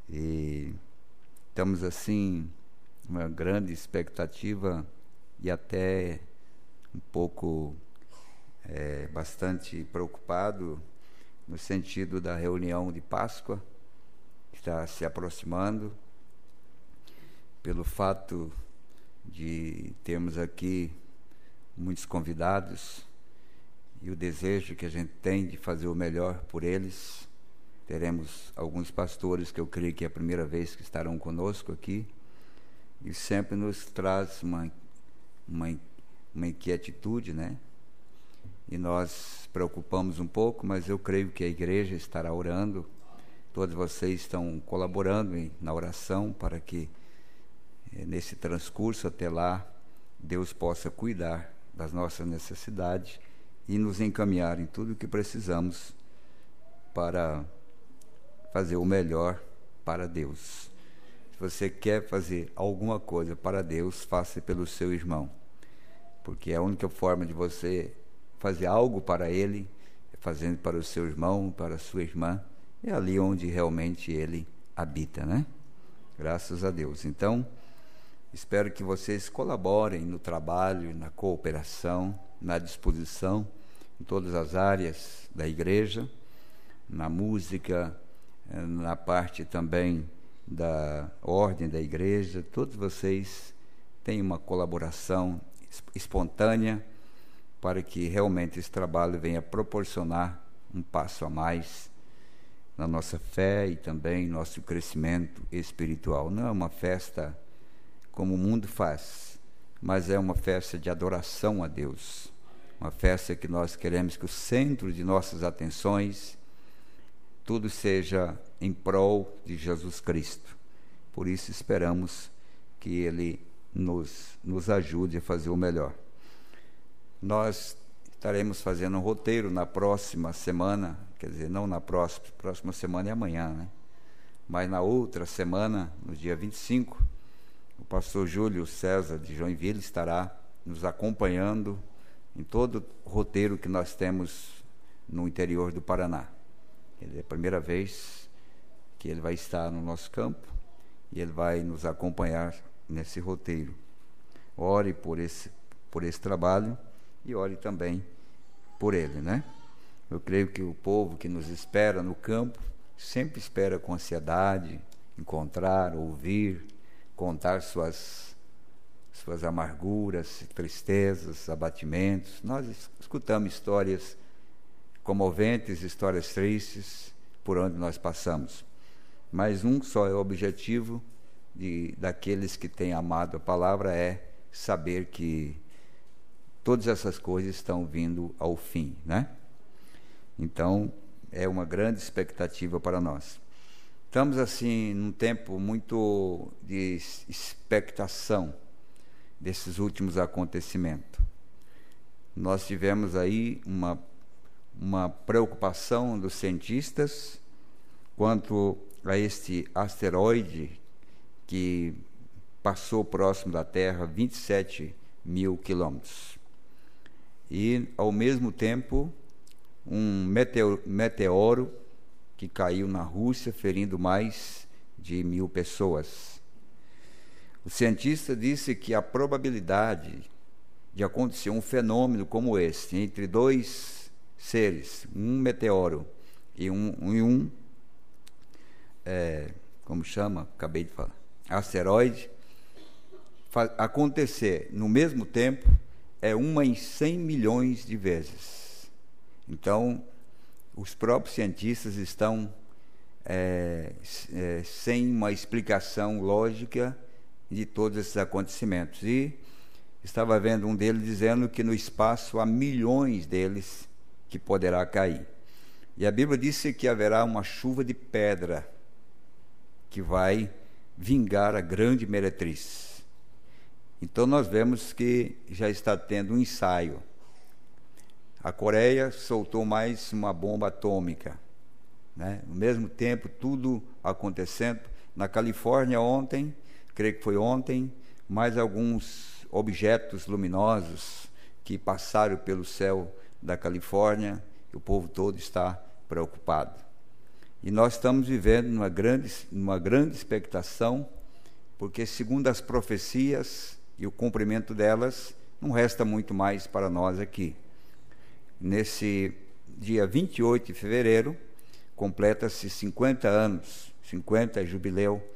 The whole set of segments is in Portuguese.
E estamos assim, uma grande expectativa e até um pouco bastante preocupado no sentido da reunião de Páscoa que está se aproximando, pelo fato de termos aqui muitos convidados e o desejo que a gente tem de fazer o melhor por eles. Teremos alguns pastores que eu creio que é a primeira vez que estarão conosco aqui, e sempre nos traz uma inquietude, né? E nós preocupamos um pouco, mas eu creio que a igreja estará orando, todos vocês estão colaborando na oração para que nesse transcurso até lá Deus possa cuidar das nossas necessidades e nos encaminhar em tudo o que precisamos para fazer o melhor para Deus. Se você quer fazer alguma coisa para Deus, faça pelo seu irmão, porque a única forma de você fazer algo para Ele é fazendo para o seu irmão, para a sua irmã, é ali onde realmente Ele habita, né? Graças a Deus. Então, espero que vocês colaborem no trabalho, na cooperação, na disposição, em todas as áreas da igreja, na música, na parte também da ordem da igreja. Todos vocês têm uma colaboração espontânea para que realmente esse trabalho venha proporcionar um passo a mais na nossa fé e também nosso crescimento espiritual. Não é uma festa como o mundo faz, mas é uma festa de adoração a Deus, uma festa que nós queremos que o centro de nossas atenções tudo seja em prol de Jesus Cristo. Por isso esperamos que Ele nos ajude a fazer o melhor. Nós estaremos fazendo um roteiro na próxima semana, quer dizer, não na próxima semana é amanhã, né? Mas na outra semana, no dia 25, o pastor Júlio César de Joinville estará nos acompanhando em todo o roteiro que nós temos no interior do Paraná. É a primeira vez que ele vai estar no nosso campo e ele vai nos acompanhar nesse roteiro. Ore por esse trabalho e ore também por ele, né? Eu creio que o povo que nos espera no campo sempre espera com ansiedade encontrar, ouvir, contar suas amarguras, tristezas, abatimentos. Nós escutamos histórias comoventes, histórias tristes por onde nós passamos, mas um só é o objetivo daqueles que têm amado a palavra, é saber que todas essas coisas estão vindo ao fim, né? Então é uma grande expectativa para nós. Estamos assim num tempo muito de expectação desses últimos acontecimentos. Nós tivemos aí uma preocupação dos cientistas quanto a este asteroide que passou próximo da Terra 27 mil quilômetros. E, ao mesmo tempo, um meteoro que caiu na Rússia, ferindo mais de 1.000 pessoas. O cientista disse que a probabilidade de acontecer um fenômeno como este, entre dois seres, um meteoro e como chama? Acabei de falar. Asteroide, acontecer no mesmo tempo é 1 em 100 milhões de vezes. Então, os próprios cientistas estão sem uma explicação lógica de todos esses acontecimentos. E estava vendo um deles dizendo que no espaço há milhões deles que poderá cair. E a Bíblia disse que haverá uma chuva de pedra que vai vingar a grande meretriz. Então nós vemos que já está tendo um ensaio. A Coreia soltou mais uma bomba atômica, né? No mesmo tempo, tudo acontecendo. Na Califórnia ontem, creio que foi ontem, mais alguns objetos luminosos que passaram pelo céu da Califórnia, e o povo todo está preocupado. E nós estamos vivendo numa grande expectação, porque segundo as profecias e o cumprimento delas, não resta muito mais para nós aqui. Nesse dia 28 de fevereiro, completa-se 50 anos, 50 jubileu,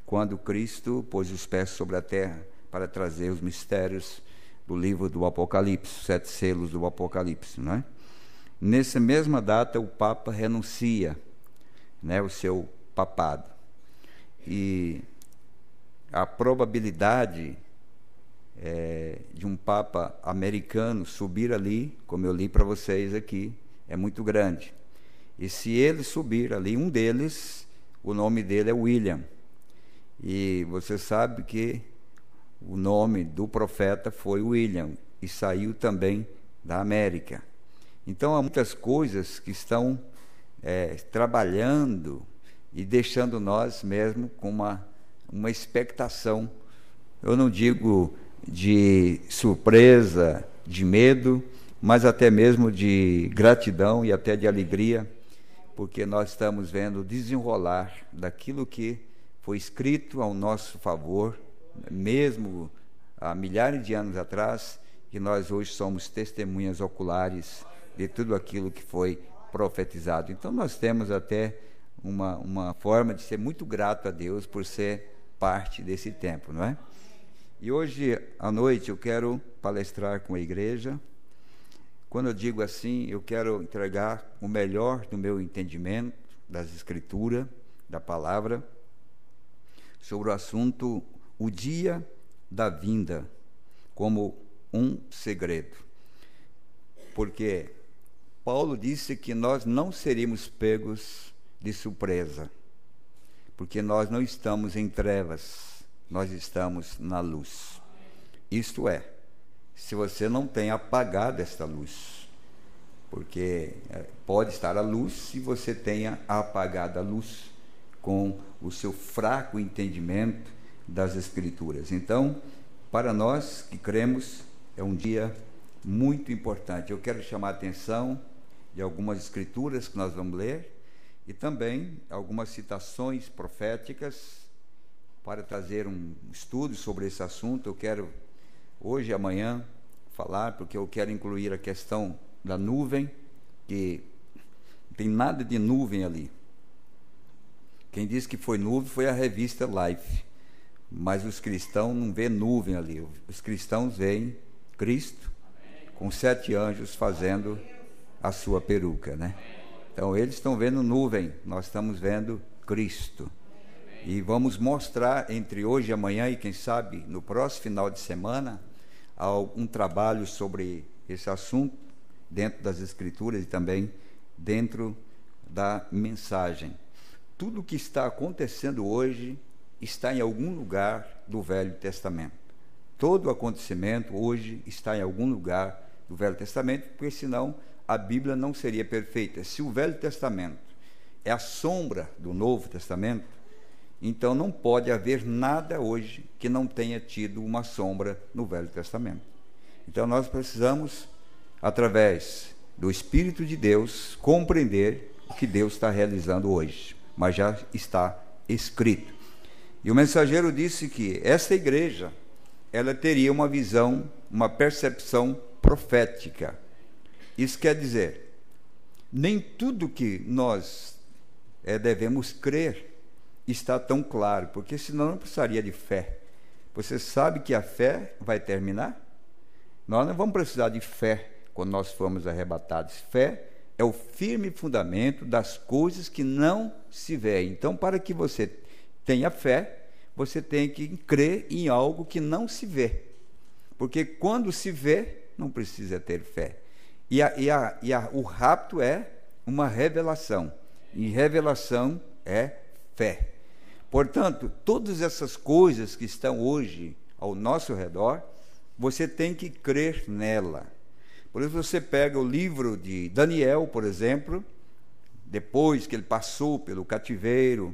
quando Cristo pôs os pés sobre a terra para trazer os mistérios do livro do Apocalipse, 7 selos do Apocalipse, não é? Nessa mesma data, o Papa renuncia, né, o seu papado. E a probabilidade de um Papa americano subir ali, como eu li para vocês aqui, é muito grande. E se ele subir ali, um deles, o nome dele é William. E você sabe que o nome do profeta foi William, e saiu também da América. Então, há muitas coisas que estão trabalhando e deixando nós mesmo com uma expectação, eu não digo de surpresa, de medo, mas até mesmo de gratidão e até de alegria, porque nós estamos vendo o desenrolar daquilo que foi escrito ao nosso favor, mesmo há milhares de anos atrás, e nós hoje somos testemunhas oculares de tudo aquilo que foi profetizado. Então nós temos até uma forma de ser muito grato a Deus por ser parte desse tempo, não é? E hoje à noite eu quero palestrar com a igreja. Quando eu digo assim, eu quero entregar o melhor do meu entendimento das Escrituras, da palavra, sobre o assunto o dia da vinda, como um segredo. Porque Paulo disse que nós não seríamos pegos de surpresa, porque nós não estamos em trevas, nós estamos na luz. Isto é, se você não tem apagado esta luz, porque pode estar a luz se você tenha apagado a luz com o seu fraco entendimento das Escrituras. Então, para nós que cremos, é um dia muito importante. Eu quero chamar a atenção de algumas escrituras que nós vamos ler e também algumas citações proféticas para trazer um estudo sobre esse assunto. Eu quero hoje e amanhã falar, porque eu quero incluir a questão da nuvem, que não tem nada de nuvem ali. Quem disse que foi nuvem foi a revista Life, mas os cristãos não vêem nuvem ali. Os cristãos veem Cristo com 7 anjos fazendo a sua peruca, né? Então eles estão vendo nuvem, nós estamos vendo Cristo. E vamos mostrar entre hoje e amanhã, e quem sabe no próximo final de semana, um trabalho sobre esse assunto dentro das Escrituras e também dentro da mensagem. Tudo o que está acontecendo hoje está em algum lugar do Velho Testamento. Todo acontecimento hoje está em algum lugar do Velho Testamento, porque senão a Bíblia não seria perfeita. Se o Velho Testamento é a sombra do Novo Testamento, então não pode haver nada hoje que não tenha tido uma sombra no Velho Testamento. Então nós precisamos, através do Espírito de Deus, compreender o que Deus está realizando hoje, mas já está escrito. E o mensageiro disse que essa igreja, ela teria uma visão, uma percepção profética. Isso quer dizer, nem tudo que nós devemos crer está tão claro, porque senão não precisaria de fé. Você sabe que a fé vai terminar? Nós não vamos precisar de fé quando nós formos arrebatados. Fé é o firme fundamento das coisas que não se veem. Então, para que você tenha fé, você tem que crer em algo que não se vê. Porque quando se vê, não precisa ter fé. O rapto é uma revelação. E revelação é fé. Portanto, todas essas coisas que estão hoje ao nosso redor, você tem que crer nela. Por isso você pega o livro de Daniel, por exemplo, depois que ele passou pelo cativeiro,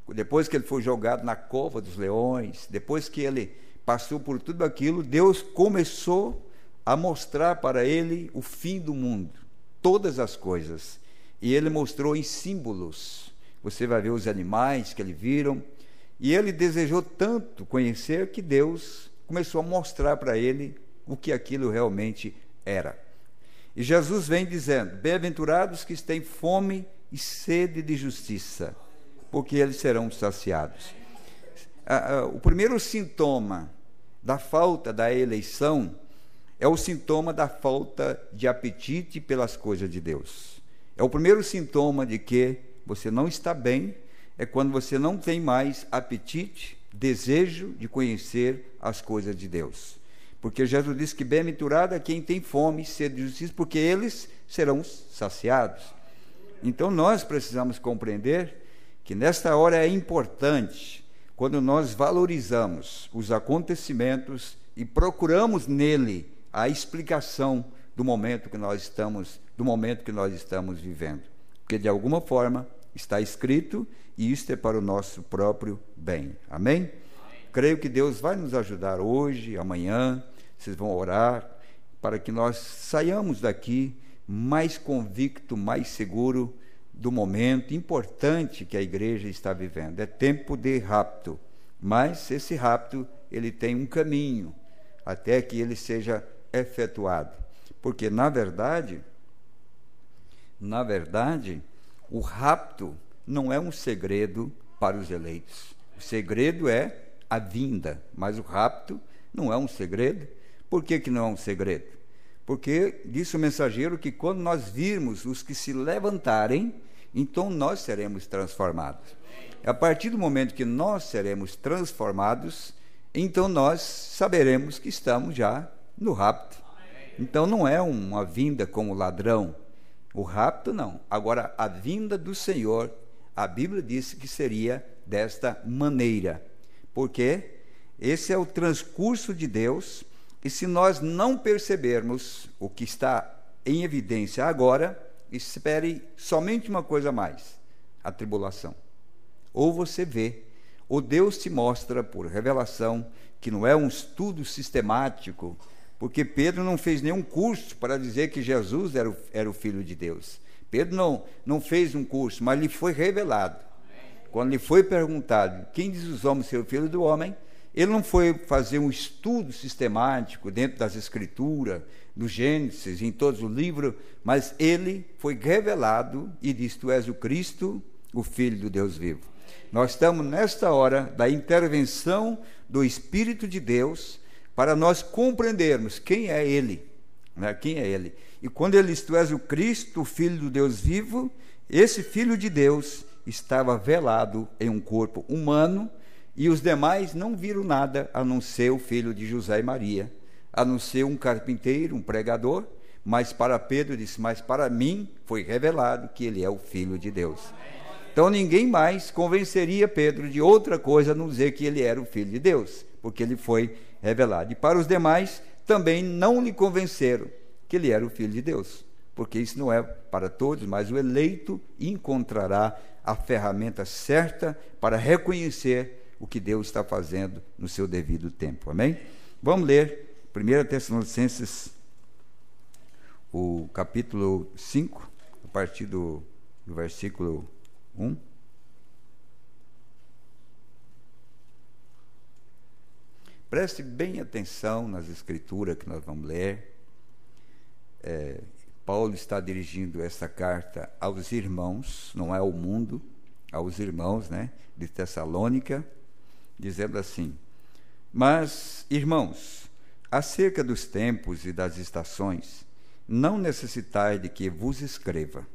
depois que ele foi jogado na cova dos leões, depois que ele passou por tudo aquilo, Deus começou a mostrar para ele o fim do mundo, todas as coisas. E ele mostrou em símbolos, você vai ver os animais que ele viram, e ele desejou tanto conhecer que Deus começou a mostrar para ele o que aquilo realmente era. E Jesus vem dizendo: bem-aventurados que têm fome e sede de justiça, porque eles serão saciados. O primeiro sintoma da falta da eleição é o sintoma da falta de apetite pelas coisas de Deus. É o primeiro sintoma de que você não está bem, é quando você não tem mais apetite, desejo de conhecer as coisas de Deus. Porque Jesus disse que bem-aventurado é quem tem fome e sede de justiça, porque eles serão saciados. Então nós precisamos compreender que nesta hora é importante, quando nós valorizamos os acontecimentos e procuramos nele a explicação do momento que nós estamos vivendo. Porque de alguma forma está escrito, e isto é para o nosso próprio bem. Amém? Creio que Deus vai nos ajudar hoje, amanhã, vocês vão orar, para que nós saiamos daqui mais convicto, mais seguro do momento importante que a igreja está vivendo. É tempo de rapto, mas esse rapto, ele tem um caminho, até que ele seja efetuado. Porque, na verdade, o rapto não é um segredo para os eleitos. O segredo é a vinda, mas o rapto não é um segredo. Por que não é um segredo? Porque disse o mensageiro que quando nós virmos os que se levantarem, então nós seremos transformados. A partir do momento que nós seremos transformados, então nós saberemos que estamos já no rapto. Então não é uma vinda como ladrão. O rapto não. Agora, a vinda do Senhor, a Bíblia disse que seria desta maneira. Porque esse é o transcurso de Deus, e se nós não percebermos o que está em evidência agora, espere somente uma coisa a mais: a tribulação. Ou você vê, ou Deus te mostra por revelação, que não é um estudo sistemático, porque Pedro não fez nenhum curso para dizer que Jesus era o Filho de Deus. Pedro não fez um curso, mas lhe foi revelado. Quando lhe foi perguntado: quem diz os homens ser o Filho do Homem? Ele não foi fazer um estudo sistemático dentro das Escrituras, no Gênesis, em todos os livros, mas ele foi revelado e disse: tu és o Cristo, o Filho do Deus vivo. Nós estamos nesta hora da intervenção do Espírito de Deus para nós compreendermos quem é Ele, né? Quem é Ele. E quando ele diz: tu és o Cristo, o Filho do Deus vivo, esse Filho de Deus estava velado em um corpo humano, e os demais não viram nada a não ser o filho de José e Maria, a não ser um carpinteiro, um pregador. Mas para Pedro disse: mas para mim foi revelado que ele é o Filho de Deus. Então ninguém mais convenceria Pedro de outra coisa a não dizer que ele era o Filho de Deus, porque ele foi revelado. E para os demais também não lhe convenceram que ele era o Filho de Deus, porque isso não é para todos, mas o eleito encontrará a ferramenta certa para reconhecer o que Deus está fazendo no seu devido tempo. Amém? Vamos ler 1 Tessalonicenses, o capítulo 5, a partir do versículo 1. Preste bem atenção nas escrituras que nós vamos ler. Paulo está dirigindo essa carta aos irmãos, não é ao mundo, aos irmãos, né, de Tessalônica, dizendo assim: mas, irmãos, acerca dos tempos e das estações, não necessitais de que vos escreva,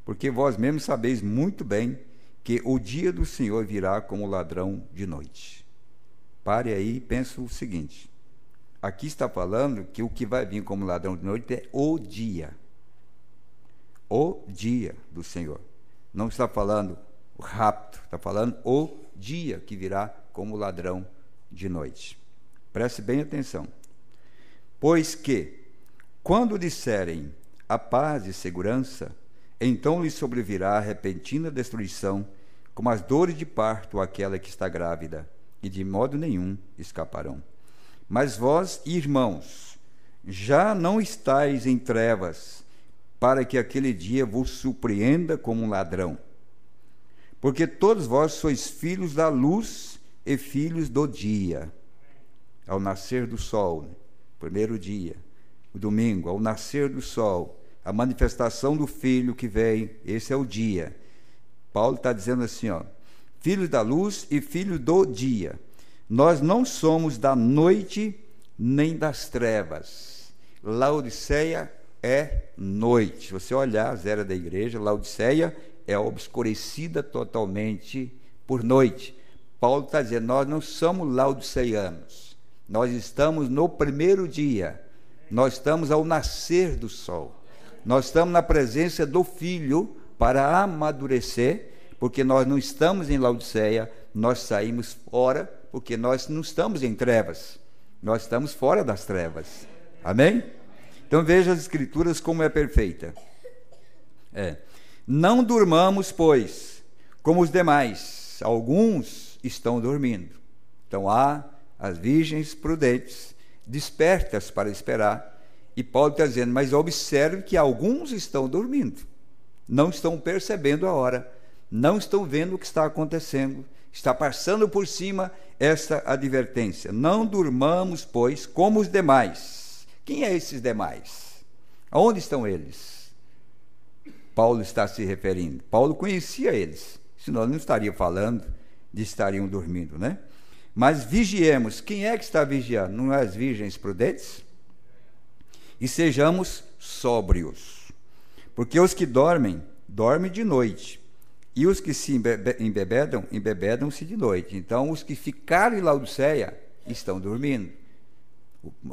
porque vós mesmos sabeis muito bem que o dia do Senhor virá como ladrão de noite. Pare aí e pense o seguinte: aqui está falando que o que vai vir como ladrão de noite é o dia do Senhor. Não está falando o rapto, está falando o dia que virá como ladrão de noite. Preste bem atenção. Pois que, quando disserem a paz e segurança, então lhes sobrevirá a repentina destruição, como as dores de parto àquela que está grávida, e de modo nenhum escaparão. Mas vós, irmãos, já não estáis em trevas, para que aquele dia vos surpreenda como um ladrão. porque todos vós sois filhos da luz e filhos do dia. Ao nascer do sol, primeiro dia, o domingo, ao nascer do sol, a manifestação do Filho que vem, esse é o dia. Paulo está dizendo assim, ó, filhos da luz e filhos do dia. Nós não somos da noite nem das trevas. Laodiceia é noite. Se você olhar as eras da igreja, Laodiceia é obscurecida totalmente por noite. Paulo está dizendo, nós não somos laodiceianos. Nós estamos no primeiro dia. Nós estamos ao nascer do sol. Nós estamos na presença do Filho para amadurecer, porque nós não estamos em Laodiceia, nós saímos fora, porque nós não estamos em trevas. Nós estamos fora das trevas. Amém? Então veja as Escrituras como é perfeita. Não durmamos, pois, como os demais. Alguns estão dormindo. Então há as virgens prudentes, despertas para esperar. E Paulo está dizendo, mas observe que alguns estão dormindo. Não estão percebendo a hora. Não estão vendo o que está acontecendo. Está passando por cima essa advertência. Não durmamos, pois, como os demais. Quem é esses demais? Aonde estão eles? Paulo está se referindo. Paulo conhecia eles, senão não estaria falando de estariam dormindo, né? Mas vigiemos. Quem é que está vigiando? Não é as virgens prudentes? E sejamos sóbrios. Porque os que dormem, dormem de noite. E os que se embebedam, embebedam-se de noite. Então, os que ficaram em Laodiceia estão dormindo.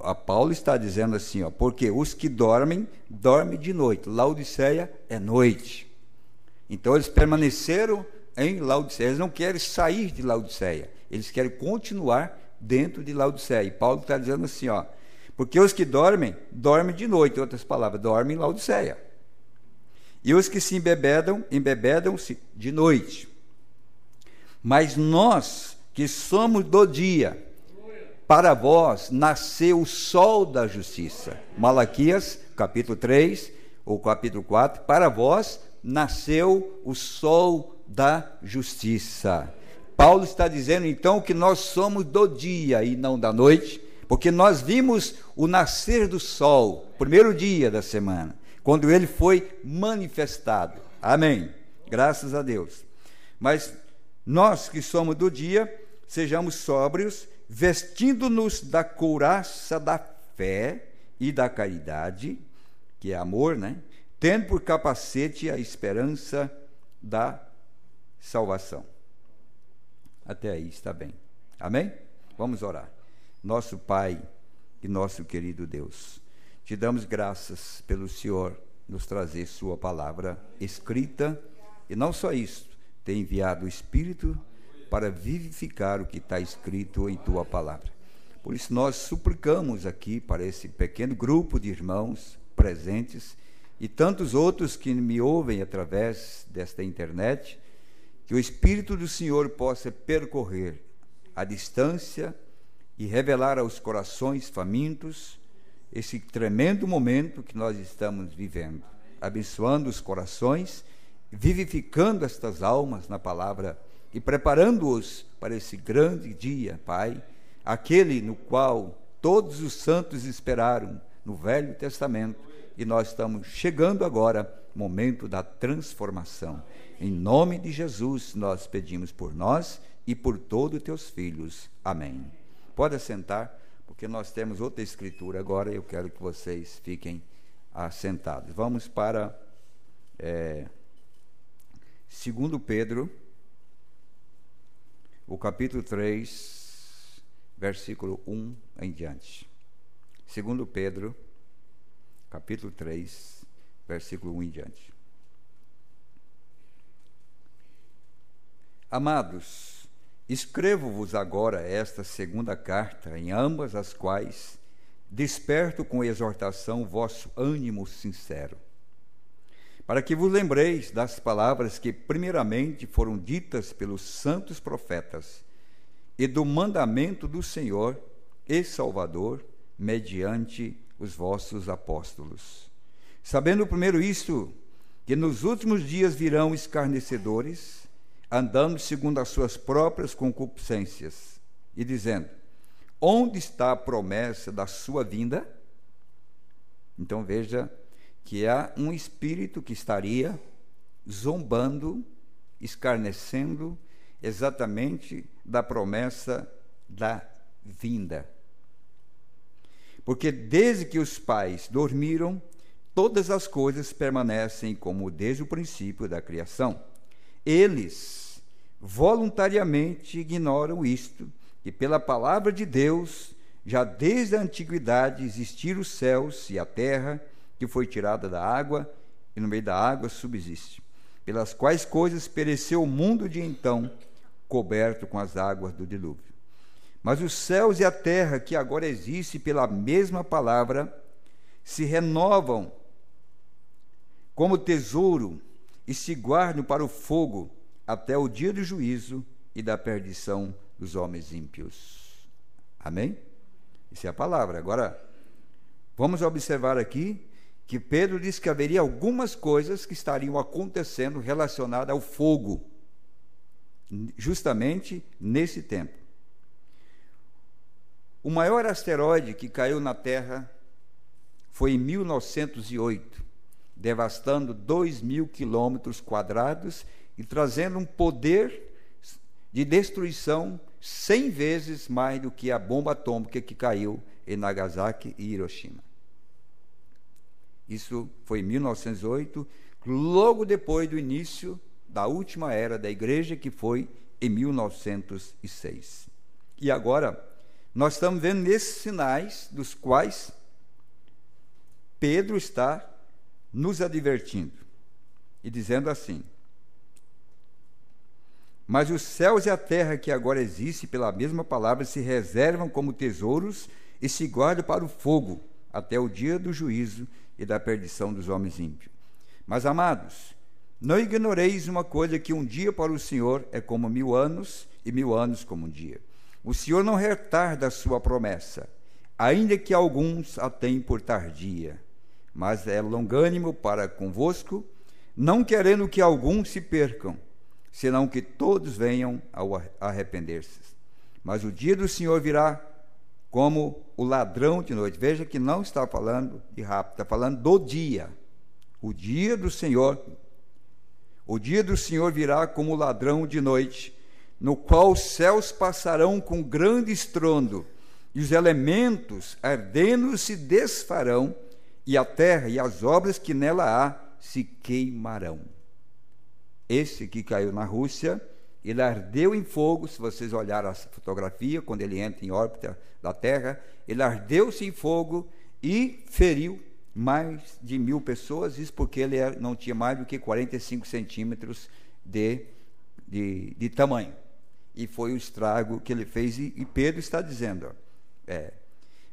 A Paulo está dizendo assim, ó, porque os que dormem, dormem de noite. Laodiceia é noite. Então, eles permaneceram em Laodiceia. Eles não querem sair de Laodiceia. Eles querem continuar dentro de Laodiceia. E Paulo está dizendo assim, ó, porque os que dormem, dormem de noite. Em outras palavras, dormem em Laodiceia. E os que se embebedam, embebedam-se de noite. Mas nós, que somos do dia, para vós nasceu o sol da justiça. Malaquias, capítulo 3, ou capítulo 4, para vós nasceu o sol da justiça. Paulo está dizendo, então, que nós somos do dia e não da noite, porque nós vimos o nascer do sol, primeiro dia da semana, quando ele foi manifestado. Amém. Graças a Deus. Mas nós que somos do dia, sejamos sóbrios, vestindo-nos da couraça da fé e da caridade, que é amor, né? Tendo por capacete a esperança da salvação. Até aí está bem. Amém? Vamos orar. Nosso Pai e nosso querido Deus, te damos graças pelo Senhor nos trazer sua palavra escrita, e não só isso, tem enviado o Espírito para vivificar o que está escrito em tua palavra. Por isso nós suplicamos aqui para esse pequeno grupo de irmãos presentes e tantos outros que me ouvem através desta internet, que o Espírito do Senhor possa percorrer a distância e revelar aos corações famintos esse tremendo momento que nós estamos vivendo, abençoando os corações, vivificando estas almas na palavra e preparando-os para esse grande dia, Pai, aquele no qual todos os santos esperaram no Velho Testamento, e nós estamos chegando agora, momento da transformação. Em nome de Jesus, nós pedimos por nós e por todos os teus filhos. Amém. Pode assentar, porque nós temos outra escritura agora, e eu quero que vocês fiquem assentados. Vamos para 2 Pedro, o capítulo 3, versículo 1 em diante. 2 Pedro, capítulo 3, versículo 1 em diante. Amados, escrevo-vos agora esta segunda carta, em ambas as quais desperto com exortação vosso ânimo sincero, para que vos lembreis das palavras que primeiramente foram ditas pelos santos profetas, e do mandamento do Senhor e Salvador, mediante os vossos apóstolos. Sabendo primeiro isto, que nos últimos dias virão escarnecedores, andando segundo as suas próprias concupiscências, e dizendo: onde está a promessa da sua vinda? Então veja que há um espírito que estaria zombando, escarnecendo exatamente da promessa da vinda. Porque desde que os pais dormiram, todas as coisas permanecem como desde o princípio da criação. Eles voluntariamente ignoram isto, que pela palavra de Deus, já desde a antiguidade existiram os céus e a terra, que foi tirada da água, e no meio da água subsiste, pelas quais coisas pereceu o mundo de então, coberto com as águas do dilúvio. Mas os céus e a terra, que agora existem pela mesma palavra, se renovam como tesouro e se guardam para o fogo até o dia do juízo e da perdição dos homens ímpios. Amém? Isso é a palavra. Agora, vamos observar aqui que Pedro diz que haveria algumas coisas que estariam acontecendo relacionadas ao fogo, justamente nesse tempo. O maior asteroide que caiu na Terra foi em 1908, devastando 2.000 quilômetros quadrados e trazendo um poder de destruição 100 vezes mais do que a bomba atômica que caiu em Nagasaki e Hiroshima. Isso foi em 1908, logo depois do início da última era da igreja, que foi em 1906. E agora, nós estamos vendo esses sinais dos quais Pedro está nos advertindo e dizendo assim: mas os céus e a terra que agora existem pela mesma palavra se reservam como tesouros e se guardam para o fogo até o dia do juízo e da perdição dos homens ímpios. Mas, amados, não ignoreis uma coisa, que um dia para o Senhor é como 1000 anos, e 1000 anos como um dia. O Senhor não retarda a sua promessa, ainda que alguns a tenham por tardia, mas é longânimo para convosco, não querendo que alguns se percam, senão que todos venham ao arrepender-se. Mas o dia do Senhor virá como o ladrão de noite. Veja que não está falando de rápido, está falando do dia. O dia do Senhor virá como o ladrão de noite, no qual os céus passarão com grande estrondo, e os elementos ardendo se desfarão, e a terra e as obras que nela há se queimarão. Esse que caiu na Rússia, ele ardeu em fogo. Se vocês olharem a fotografia, quando ele entra em órbita da Terra, ele ardeu-se em fogo e feriu mais de 1000 pessoas, isso porque ele não tinha mais do que 45 centímetros de tamanho. E foi o estrago que ele fez, e Pedro está dizendo,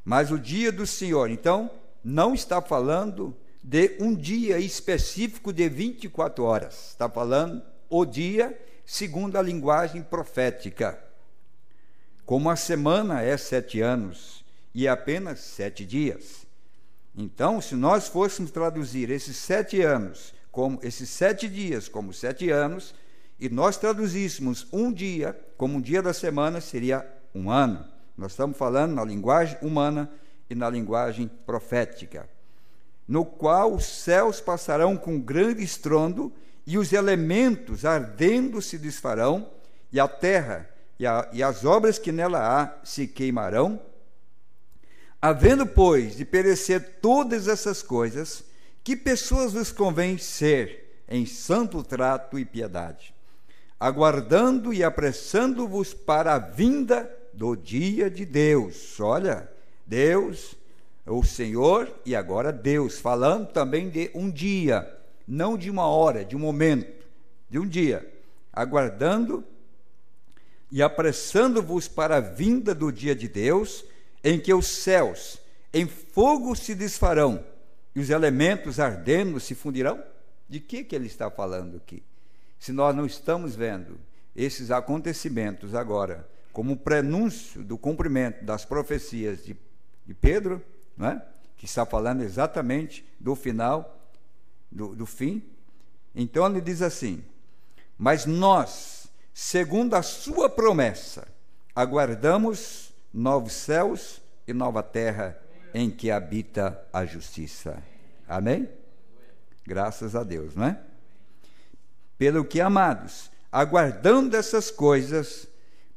mas o dia do Senhor, então, não está falando de um dia específico de 24 horas, está falando o dia segundo a linguagem profética. Como a semana é 7 anos e é apenas 7 dias. Então, se nós fôssemos traduzir esses 7 anos, como esses 7 dias como 7 anos, e nós traduzíssemos um dia como um dia da semana, seria um ano. Nós estamos falando na linguagem humana e na linguagem profética, no qual os céus passarão com grande estrondo, e os elementos ardendo se desfarão, e a terra e as obras que nela há se queimarão. Havendo, pois, de perecer todas essas coisas, que pessoas vos convém ser em santo trato e piedade, aguardando e apressando-vos para a vinda do dia de Deus. Olha, Deus, o Senhor, e agora Deus, falando também de um dia, não de uma hora, de um momento, de um dia, aguardando e apressando-vos para a vinda do dia de Deus, em que os céus em fogo se desfarão e os elementos ardendo se fundirão. De que ele está falando aqui? Se nós não estamos vendo esses acontecimentos agora como prenúncio do cumprimento das profecias de Pedro, não é? Que está falando exatamente do final, do fim. Então ele diz assim: mas nós, segundo a sua promessa, aguardamos novos céus e nova terra em que habita a justiça. Amém? Graças a Deus, não é? Pelo que, amados, aguardando essas coisas,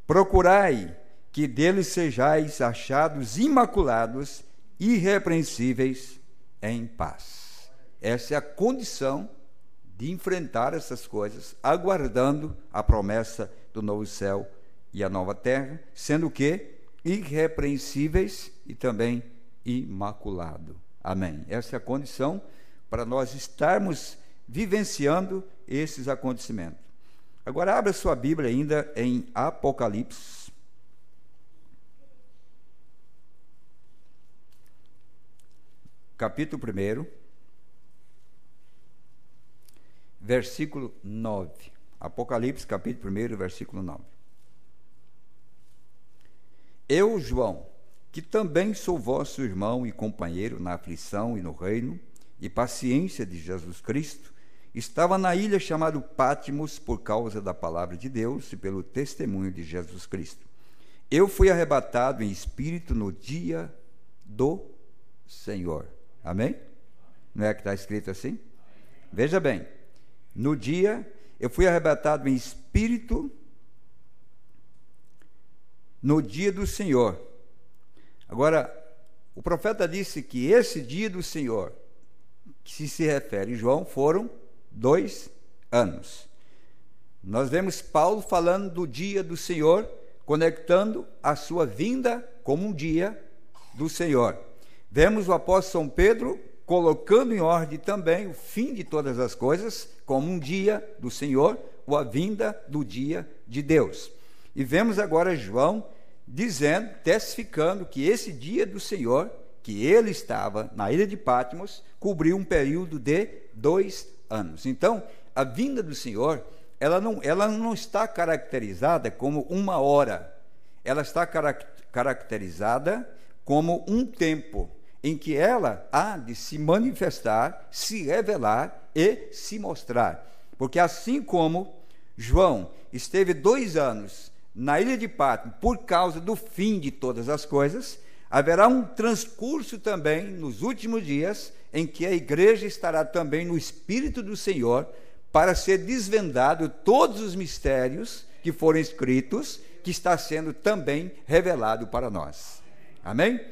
procurai que deles sejais achados imaculados, irrepreensíveis, em paz. Essa é a condição de enfrentar essas coisas, aguardando a promessa do novo céu e a nova terra, sendo que irrepreensíveis e também imaculado. Amém. Essa é a condição para nós estarmos vivenciando esses acontecimentos. Agora abra sua Bíblia ainda em Apocalipse, capítulo 1, versículo 9. Apocalipse, capítulo 1, versículo 9. Eu, João, que também sou vosso irmão e companheiro na aflição e no reino e paciência de Jesus Cristo, estava na ilha chamada Patmos por causa da palavra de Deus e pelo testemunho de Jesus Cristo. Eu fui arrebatado em espírito no dia do Senhor. Amém? Não é que está escrito assim? Veja bem, no dia, eu fui arrebatado em espírito no dia do Senhor. Agora, o profeta disse que esse dia do Senhor, que se refere a João, foram 2 anos. Nós vemos Paulo falando do dia do Senhor, conectando a sua vinda como um dia do Senhor. Vemos o apóstolo São Pedro colocando em ordem também o fim de todas as coisas como um dia do Senhor, ou a vinda do dia de Deus. E vemos agora João dizendo, testificando que esse dia do Senhor, que ele estava na ilha de Patmos, cobriu um período de 2 anos. Então, a vinda do Senhor, ela não está caracterizada como uma hora, ela está caracterizada como um tempo, em que ela há de se manifestar, se revelar e se mostrar. Porque assim como João esteve 2 anos na ilha de Patmos por causa do fim de todas as coisas, haverá um transcurso também nos últimos dias em que a igreja estará também no Espírito do Senhor para ser desvendado todos os mistérios que foram escritos, que está sendo também revelado para nós. Amém?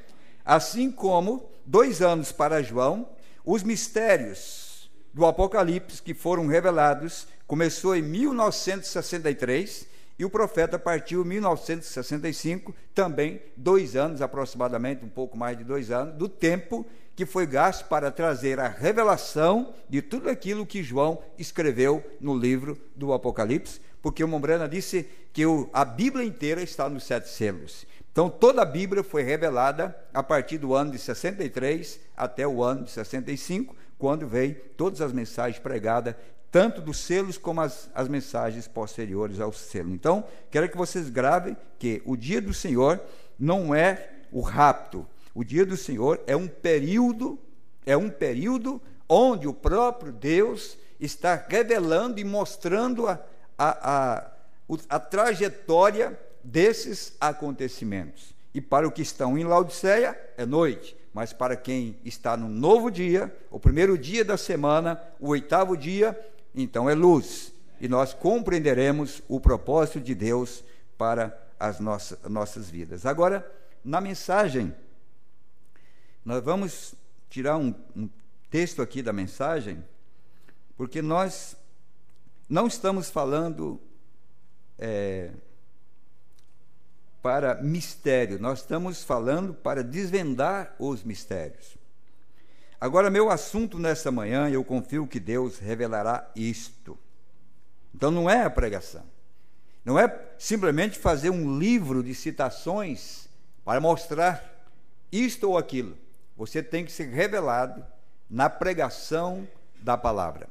Assim como 2 anos para João, os mistérios do Apocalipse que foram revelados começou em 1963 e o profeta partiu em 1965, também 2 anos aproximadamente, um pouco mais de 2 anos, do tempo que foi gasto para trazer a revelação de tudo aquilo que João escreveu no livro do Apocalipse, porque o Mombrana disse que a Bíblia inteira está nos 7 selos. Então, toda a Bíblia foi revelada a partir do ano de 63 até o ano de 65, quando veio todas as mensagens pregadas, tanto dos selos como as mensagens posteriores ao selo. Então, quero que vocês gravem que o dia do Senhor não é o rapto. O dia do Senhor é um período onde o próprio Deus está revelando e mostrando a trajetória desses acontecimentos. E para os que estão em Laodiceia, é noite, mas para quem está no novo dia, o primeiro dia da semana, o 8º dia, então é luz. E nós compreenderemos o propósito de Deus para as nossas vidas. Agora, na mensagem, nós vamos tirar um texto aqui da mensagem, porque nós não estamos falando para mistério, nós estamos falando para desvendar os mistérios. Agora, meu assunto nessa manhã, eu confio que Deus revelará isto. Então, não é a pregação, não é simplesmente fazer um livro de citações para mostrar isto ou aquilo. Você tem que ser revelado na pregação da palavra.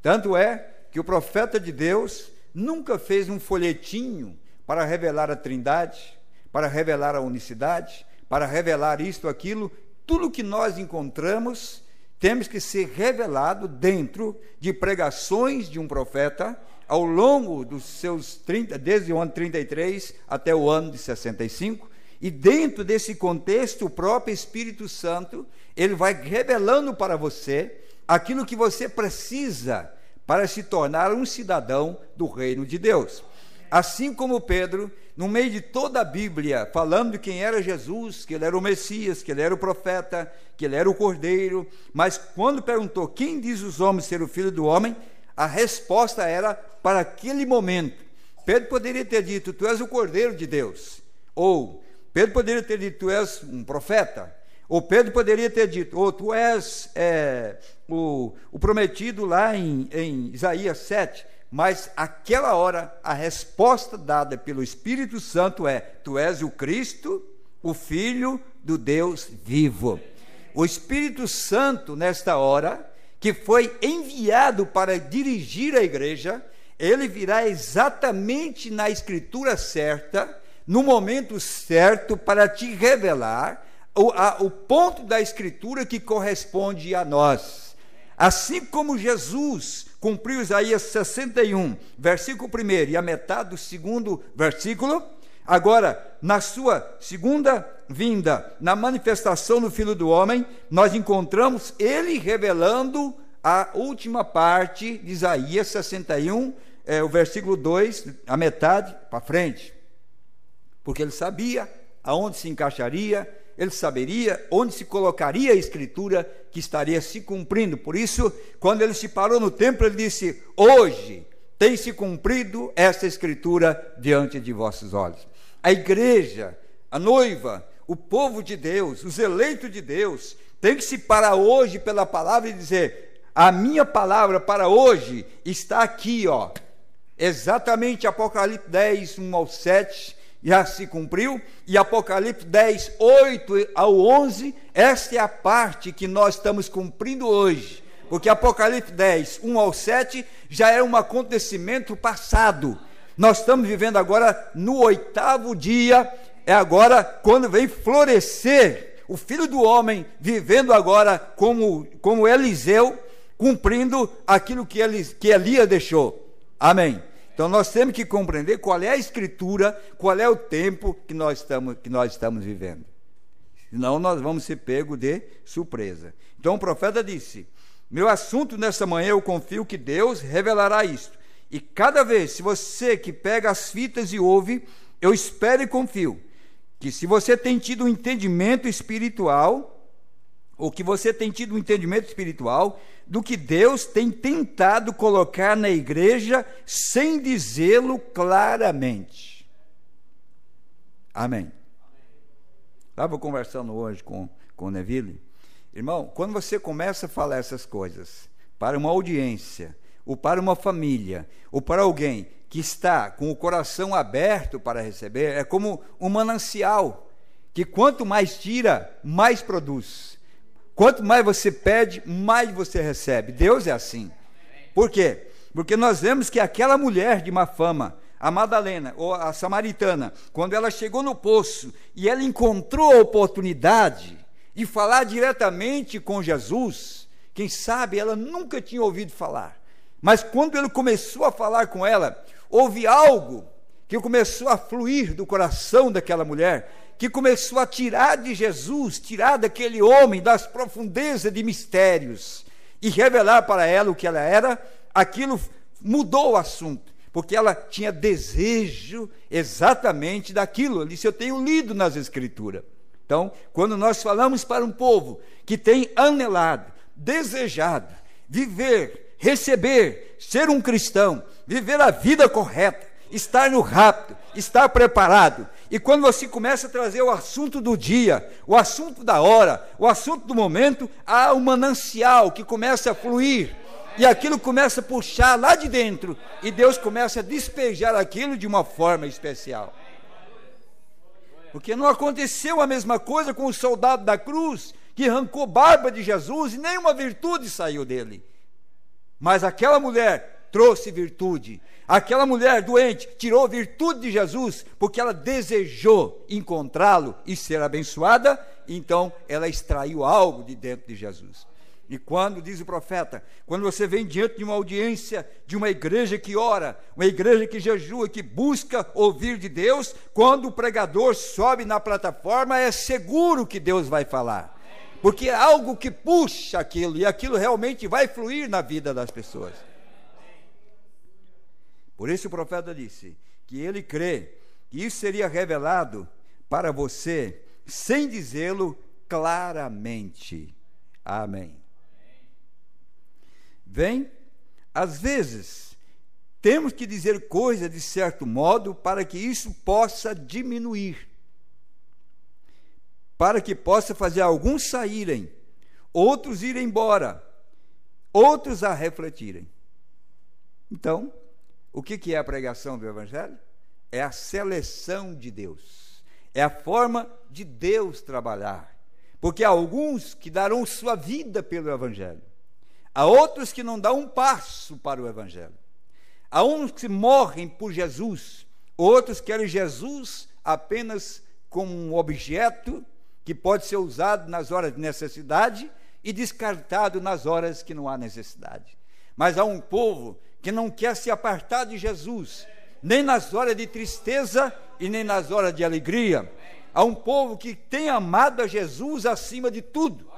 Tanto é que o profeta de Deus nunca fez um folhetinho para revelar a Trindade, para revelar a unicidade, para revelar isto, aquilo. Tudo que nós encontramos, temos que ser revelado dentro de pregações de um profeta, ao longo dos seus 30, desde o ano 33 até o ano de 65, e dentro desse contexto, o próprio Espírito Santo, ele vai revelando para você aquilo que você precisa para se tornar um cidadão do reino de Deus. Assim como Pedro, no meio de toda a Bíblia, falando de quem era Jesus, que ele era o Messias, que ele era o profeta, que ele era o Cordeiro, mas quando perguntou quem diz os homens ser o Filho do Homem, a resposta era para aquele momento. Pedro poderia ter dito, tu és o Cordeiro de Deus, ou Pedro poderia ter dito, tu és um profeta, ou Pedro poderia ter dito, ou tu és o prometido lá em Isaías 7, mas aquela hora a resposta dada pelo Espírito Santo é, tu és o Cristo, o Filho do Deus vivo. O Espírito Santo, nesta hora, que foi enviado para dirigir a igreja, ele virá exatamente na escritura certa, no momento certo, para te revelar o ponto da escritura que corresponde a nós. Assim como Jesus cumpriu Isaías 61, versículo 1 e a metade do segundo versículo, agora, na sua segunda vinda, na manifestação do Filho do Homem, nós encontramos ele revelando a última parte de Isaías 61, o versículo 2, a metade para frente, porque ele sabia aonde se encaixaria, ele saberia onde se colocaria a escritura que estaria se cumprindo. Por isso, quando ele se parou no templo, ele disse, hoje tem se cumprido esta escritura diante de vossos olhos. A igreja, a noiva, o povo de Deus, os eleitos de Deus, tem que se parar hoje pela palavra e dizer, a minha palavra para hoje está aqui, ó, exatamente Apocalipse 10, 1 ao 7, já se cumpriu, e Apocalipse 10, 8 ao 11, esta é a parte que nós estamos cumprindo hoje, porque Apocalipse 10, 1 ao 7, já é um acontecimento passado, nós estamos vivendo agora no 8º dia, é agora quando vem florescer o Filho do Homem, vivendo agora como Eliseu, cumprindo aquilo que Elias deixou, amém. Então nós temos que compreender qual é a escritura, qual é o tempo que nós estamos vivendo. Senão nós vamos ser pegos de surpresa. Então o profeta disse, meu assunto nessa manhã eu confio que Deus revelará isto. E cada vez, se você que pega as fitas e ouve, eu espero e confio, que se você tem tido um entendimento espiritual, ou que você tem tido um entendimento espiritual do que Deus tem tentado colocar na igreja sem dizê-lo claramente. Amém. Estava conversando hoje com o Neville. Irmão, quando você começa a falar essas coisas para uma audiência, ou para uma família, ou para alguém que está com o coração aberto para receber, é como um manancial, que quanto mais tira, mais produz. Quanto mais você pede, mais você recebe. Deus é assim. Por quê? Porque nós vemos que aquela mulher de má fama, a Madalena, ou a samaritana, quando ela chegou no poço e ela encontrou a oportunidade de falar diretamente com Jesus, quem sabe ela nunca tinha ouvido falar, mas quando ele começou a falar com ela, houve algo que começou a fluir do coração daquela mulher, que começou a tirar de Jesus, tirar daquele homem das profundezas de mistérios e revelar para ela o que ela era. Aquilo mudou o assunto, porque ela tinha desejo exatamente daquilo. Ela disse, eu tenho lido nas Escrituras. Então, quando nós falamos para um povo que tem anelado, desejado, viver, receber, ser um cristão, viver a vida correta, estar no rapto, estar preparado, e quando você começa a trazer o assunto do dia, o assunto da hora, o assunto do momento, há um manancial que começa a fluir, e aquilo começa a puxar lá de dentro, e Deus começa a despejar aquilo de uma forma especial. Porque não aconteceu a mesma coisa com o soldado da cruz, que arrancou barba de Jesus, e nenhuma virtude saiu dele. Mas aquela mulher trouxe virtude. Aquela mulher doente tirou virtude de Jesus, porque ela desejou encontrá-lo e ser abençoada, então ela extraiu algo de dentro de Jesus. E quando, diz o profeta, quando você vem diante de uma audiência, de uma igreja que ora, uma igreja que jejua, que busca ouvir de Deus, quando o pregador sobe na plataforma, é seguro que Deus vai falar. Porque é algo que puxa aquilo, e aquilo realmente vai fluir na vida das pessoas. Por isso o profeta disse que ele crê que isso seria revelado para você, sem dizê-lo claramente. Amém. Bem, às vezes, temos que dizer coisas de certo modo para que isso possa diminuir, para que possa fazer alguns saírem, outros irem embora, outros a refletirem. Então, o que é a pregação do Evangelho? É a seleção de Deus, é a forma de Deus trabalhar, porque há alguns que darão sua vida pelo Evangelho, há outros que não dão um passo para o Evangelho, há uns que morrem por Jesus, outros querem Jesus apenas como um objeto que pode ser usado nas horas de necessidade e descartado nas horas que não há necessidade. Mas há um povo que não quer se apartar de Jesus, nem nas horas de tristeza e nem nas horas de alegria. Há um povo que tem amado a Jesus acima de tudo.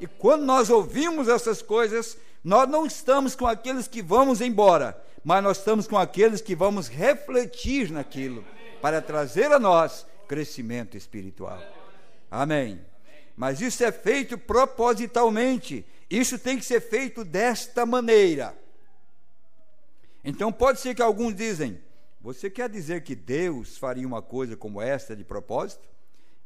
E quando nós ouvimos essas coisas, nós não estamos com aqueles que vamos embora, mas nós estamos com aqueles que vamos refletir naquilo, para trazer a nós crescimento espiritual. Amém. Mas isso é feito propositalmente, isso tem que ser feito desta maneira. Então pode ser que alguns dizem: você quer dizer que Deus faria uma coisa como esta de propósito?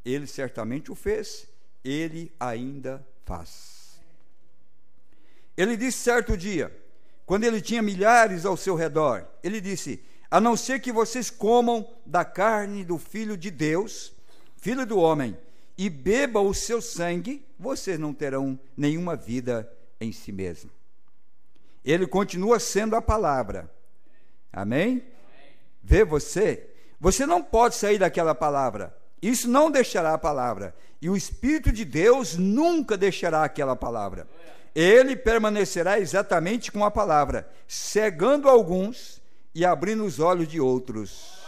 Ele certamente o fez, ele ainda faz. Ele disse certo dia, quando ele tinha milhares ao seu redor, ele disse: a não ser que vocês comam da carne do Filho de Deus, Filho do homem, e bebam o seu sangue, vocês não terão nenhuma vida em si mesmo. Ele continua sendo a palavra. Amém? Vê você não pode sair daquela palavra, isso não deixará a palavra, e o Espírito de Deus nunca deixará aquela palavra. Ele permanecerá exatamente com a palavra, cegando alguns e abrindo os olhos de outros.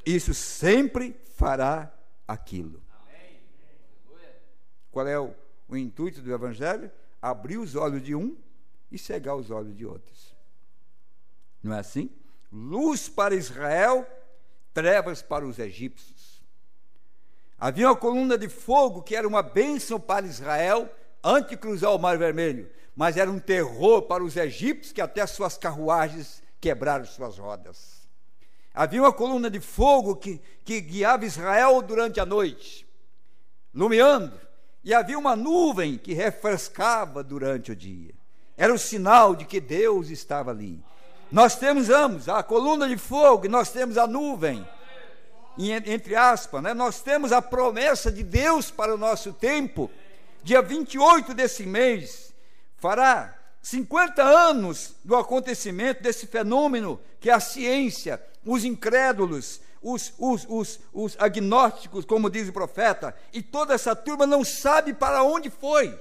Isso sempre fará aquilo. Qual é o intuito do Evangelho? Abrir os olhos de um e cegar os olhos de outros. Não é assim? Luz para Israel, trevas para os egípcios. Havia uma coluna de fogo que era uma bênção para Israel antes de cruzar o Mar Vermelho, mas era um terror para os egípcios, que até suas carruagens quebraram suas rodas. Havia uma coluna de fogo que guiava Israel durante a noite, lumiando, e havia uma nuvem que refrescava durante o dia. Era o sinal de que Deus estava ali. Nós temos ambos, a coluna de fogo, e nós temos a nuvem, e, entre aspas, né, nós temos a promessa de Deus para o nosso tempo. Dia 28 desse mês, fará 50 anos do acontecimento desse fenômeno que a ciência, os incrédulos, os agnósticos, como diz o profeta, e toda essa turma não sabe para onde foi.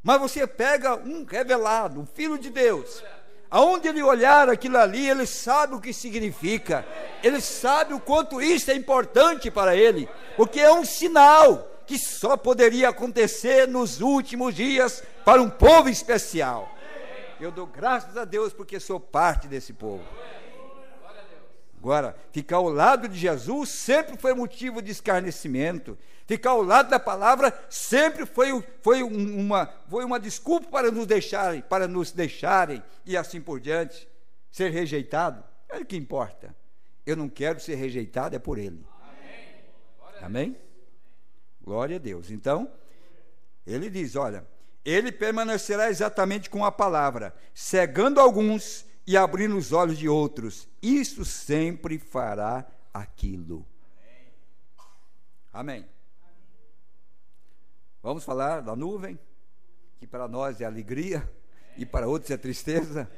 Mas você pega um revelado, o Filho de Deus, aonde ele olhar aquilo ali, ele sabe o que significa, ele sabe o quanto isso é importante para ele, porque é um sinal que só poderia acontecer nos últimos dias para um povo especial. Eu dou graças a Deus porque sou parte desse povo. Agora, ficar ao lado de Jesus sempre foi motivo de escarnecimento. Ficar ao lado da palavra sempre foi uma desculpa para nos deixarem e assim por diante. Ser rejeitado, é o que importa. Eu não quero ser rejeitado, é por Ele. Amém? Glória a Deus. Então, ele diz, olha, ele permanecerá exatamente com a palavra, cegando alguns e abrindo os olhos de outros. Isso sempre fará aquilo. Amém. Vamos falar da nuvem, que para nós é alegria, e para outros é tristeza.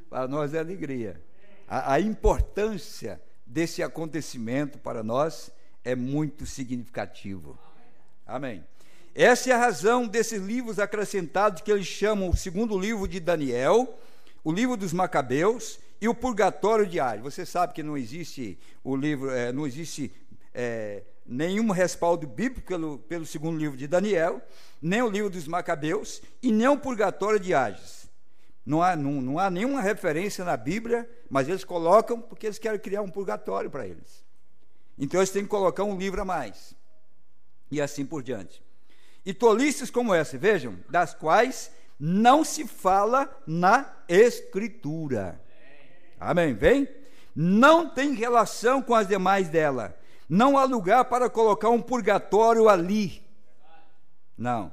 Para nós é alegria. A importância desse acontecimento para nós é muito significativo. Amém. Essa é a razão desses livros acrescentados que eles chamam o segundo livro de Daniel, o livro dos Macabeus e o Purgatório Diário. Você sabe que não existe o livro, não existe nenhum respaldo bíblico pelo segundo livro de Daniel, nem o livro dos Macabeus e nem o Purgatório Diário. Não há nenhuma referência na Bíblia, mas eles colocam porque eles querem criar um purgatório para eles. Então eles têm que colocar um livro a mais. E assim por diante. E tolices como essa, vejam, das quais não se fala na Escritura. Amém? Vem? Não tem relação com as demais dela. Não há lugar para colocar um purgatório ali. Não.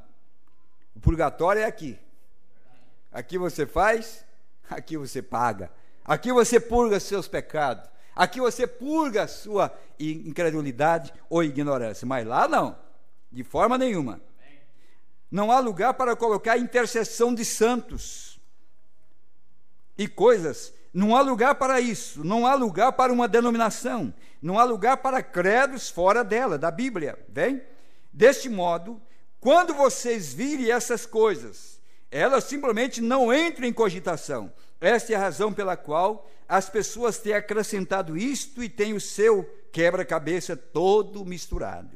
O purgatório é aqui. Aqui você faz, aqui você paga. Aqui você purga seus pecados. Aqui você purga a sua incredulidade ou ignorância. Mas lá não, de forma nenhuma. Não há lugar para colocar intercessão de santos e coisas. Não há lugar para isso. Não há lugar para uma denominação. Não há lugar para credos fora dela, da Bíblia. Bem? Deste modo, quando vocês virem essas coisas, elas simplesmente não entram em cogitação. Esta é a razão pela qual as pessoas têm acrescentado isto e têm o seu quebra-cabeça todo misturado.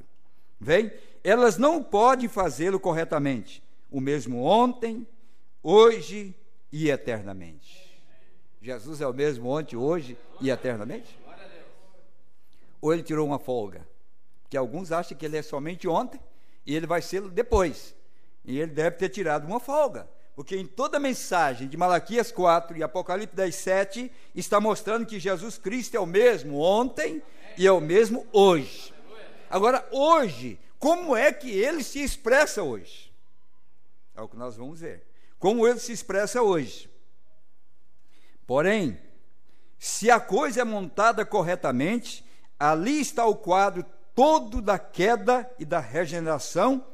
Vem? Elas não podem fazê-lo corretamente. O mesmo ontem, hoje e eternamente. Jesus é o mesmo ontem, hoje e eternamente? Ou ele tirou uma folga? Porque alguns acham que ele é somente ontem e ele vai ser depois. E ele deve ter tirado uma folga. Porque em toda a mensagem de Malaquias 4 e Apocalipse 10:7 está mostrando que Jesus Cristo é o mesmo ontem e é o mesmo hoje. Agora, hoje, como é que ele se expressa hoje? É o que nós vamos ver. Como ele se expressa hoje. Porém, se a coisa é montada corretamente, ali está o quadro todo da queda e da regeneração,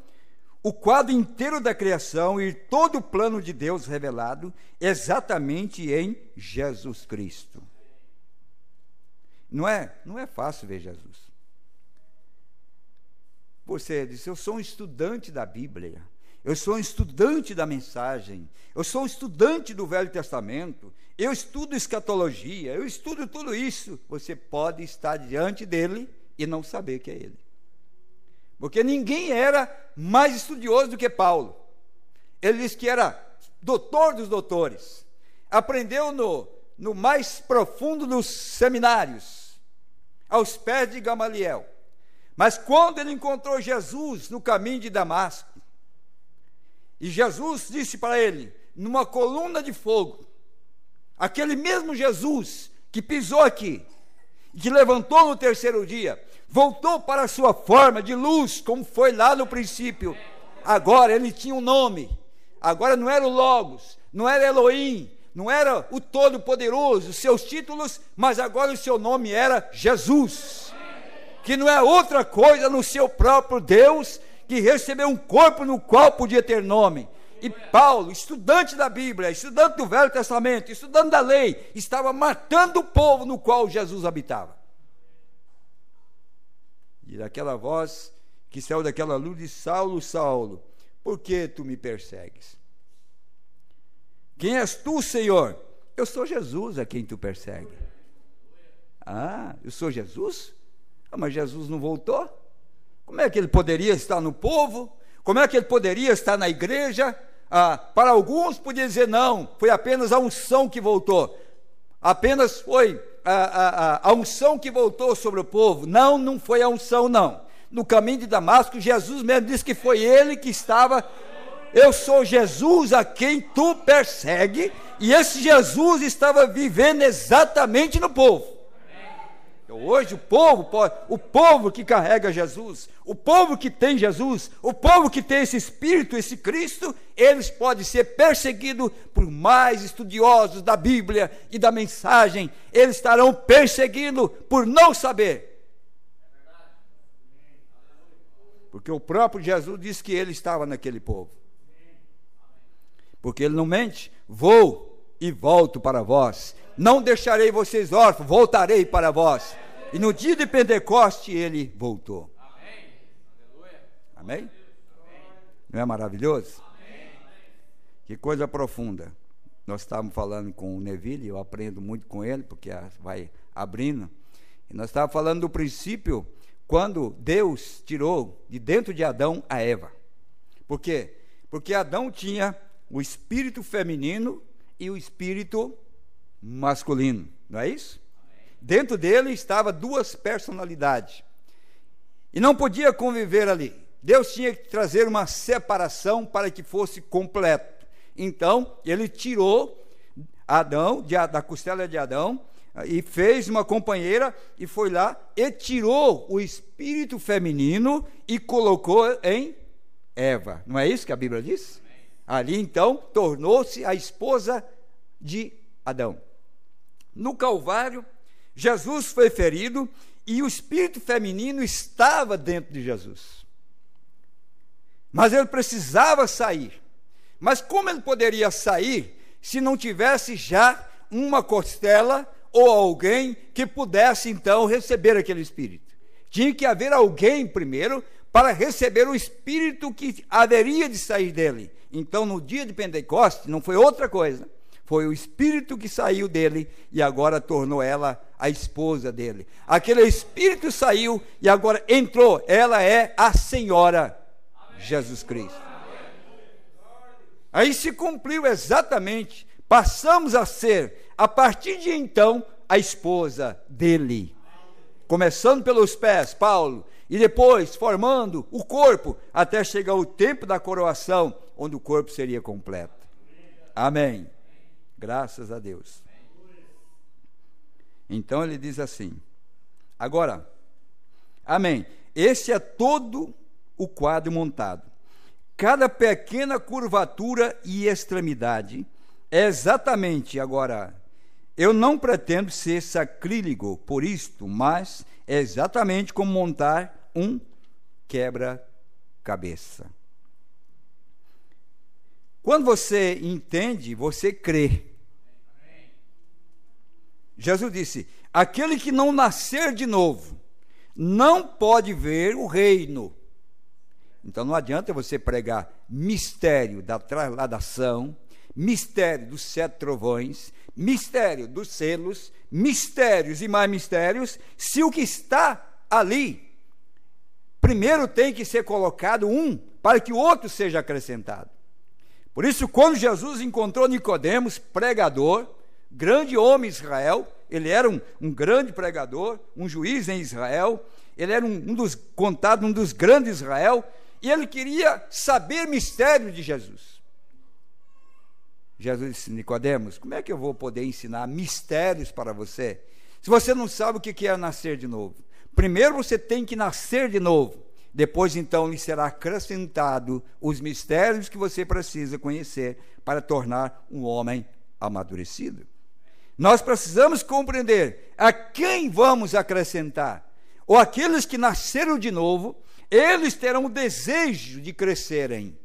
o quadro inteiro da criação e todo o plano de Deus revelado exatamente em Jesus Cristo. Não é fácil ver Jesus. Você diz, eu sou um estudante da Bíblia, eu sou um estudante da mensagem, eu sou um estudante do Velho Testamento, eu estudo escatologia, eu estudo tudo isso. Você pode estar diante dele e não saber que é ele. Porque ninguém era mais estudioso do que Paulo. Ele disse que era doutor dos doutores. Aprendeu no mais profundo dos seminários, aos pés de Gamaliel. Mas quando ele encontrou Jesus no caminho de Damasco, e Jesus disse para ele, numa coluna de fogo, aquele mesmo Jesus que pisou aqui, que levantou no terceiro dia, voltou para a sua forma de luz, como foi lá no princípio. Agora ele tinha um nome. Agora não era o Logos, não era Elohim, não era o Todo-Poderoso, seus títulos, mas agora o seu nome era Jesus, que não é outra coisa no seu próprio Deus, que recebeu um corpo no qual podia ter nome. E Paulo, estudante da Bíblia, estudante do Velho Testamento, estudante da lei, estava matando o povo no qual Jesus habitava. E daquela voz que saiu daquela luz de Saulo, Saulo, por que tu me persegues? Quem és tu, Senhor? Eu sou Jesus a quem tu persegue. Ah, eu sou Jesus? Ah, mas Jesus não voltou? Como é que ele poderia estar no povo? Como é que ele poderia estar na igreja? Para alguns podia dizer não, foi apenas a unção que voltou. Apenas foi a unção que voltou sobre o povo. Não foi a unção, não. No caminho de Damasco, Jesus mesmo disse que foi ele que estava. Eu sou Jesus a quem tu persegue. E esse Jesus estava vivendo exatamente no povo. Hoje o povo que carrega Jesus, o povo que tem Jesus, o povo que tem esse Espírito, esse Cristo, eles podem ser perseguidos por mais estudiosos da Bíblia e da mensagem. Eles estarão perseguindo por não saber. Porque o próprio Jesus disse que ele estava naquele povo. Porque ele não mente. Vou e volto para vós. Não deixarei vocês órfãos, voltarei para vós. E no dia de Pentecoste ele voltou. Amém? Não é maravilhoso? Que coisa profunda. Nós estávamos falando com o Neville, eu aprendo muito com ele, porque vai abrindo. E nós estávamos falando do princípio, quando Deus tirou de dentro de Adão a Eva. Por quê? Porque Adão tinha o espírito feminino e o espírito masculino. Não é isso? Dentro dele estava duas personalidades. E não podia conviver ali. Deus tinha que trazer uma separação para que fosse completo. Então, ele tirou Adão, da costela de Adão, e fez uma companheira, e foi lá, e tirou o espírito feminino e colocou em Eva. Não é isso que a Bíblia diz? Ali, então, tornou-se a esposa de Adão. No Calvário, Jesus foi ferido, e o espírito feminino estava dentro de Jesus. Mas ele precisava sair. Mas como ele poderia sair se não tivesse já uma costela ou alguém que pudesse então receber aquele espírito? Tinha que haver alguém primeiro para receber o espírito que haveria de sair dele. Então, no dia de Pentecostes, não foi outra coisa. Foi o espírito que saiu dele e agora tornou ela a esposa dele. Aquele espírito saiu e agora entrou. Ela é a Senhora Jesus Cristo. Aí se cumpriu exatamente, passamos a ser, a partir de então, a esposa dele. Começando pelos pés, Paulo, e depois formando o corpo, até chegar o tempo da coroação, onde o corpo seria completo. Amém. Graças a Deus. Então ele diz assim, agora, amém, esse é todo o quadro montado. Cada pequena curvatura e extremidade é exatamente, agora, eu não pretendo ser sacrílego por isto, mas é exatamente como montar um quebra-cabeça. Quando você entende, você crê. Jesus disse, aquele que não nascer de novo, não pode ver o reino. Então não adianta você pregar mistério da trasladação, mistério dos 7 trovões, mistério dos selos, mistérios e mais mistérios, se o que está ali, primeiro tem que ser colocado um, para que o outro seja acrescentado. Por isso, quando Jesus encontrou Nicodemos, pregador, grande homem em Israel, ele era um grande pregador, um juiz em Israel, ele era um dos grandes de Israel, e ele queria saber mistério de Jesus. Jesus disse, Nicodemos, como é que eu vou poder ensinar mistérios para você, se você não sabe o que é nascer de novo? Primeiro você tem que nascer de novo, depois então lhe será acrescentado os mistérios que você precisa conhecer para tornar um homem amadurecido. Nós precisamos compreender a quem vamos acrescentar, ou aqueles que nasceram de novo, eles terão o desejo de crescerem.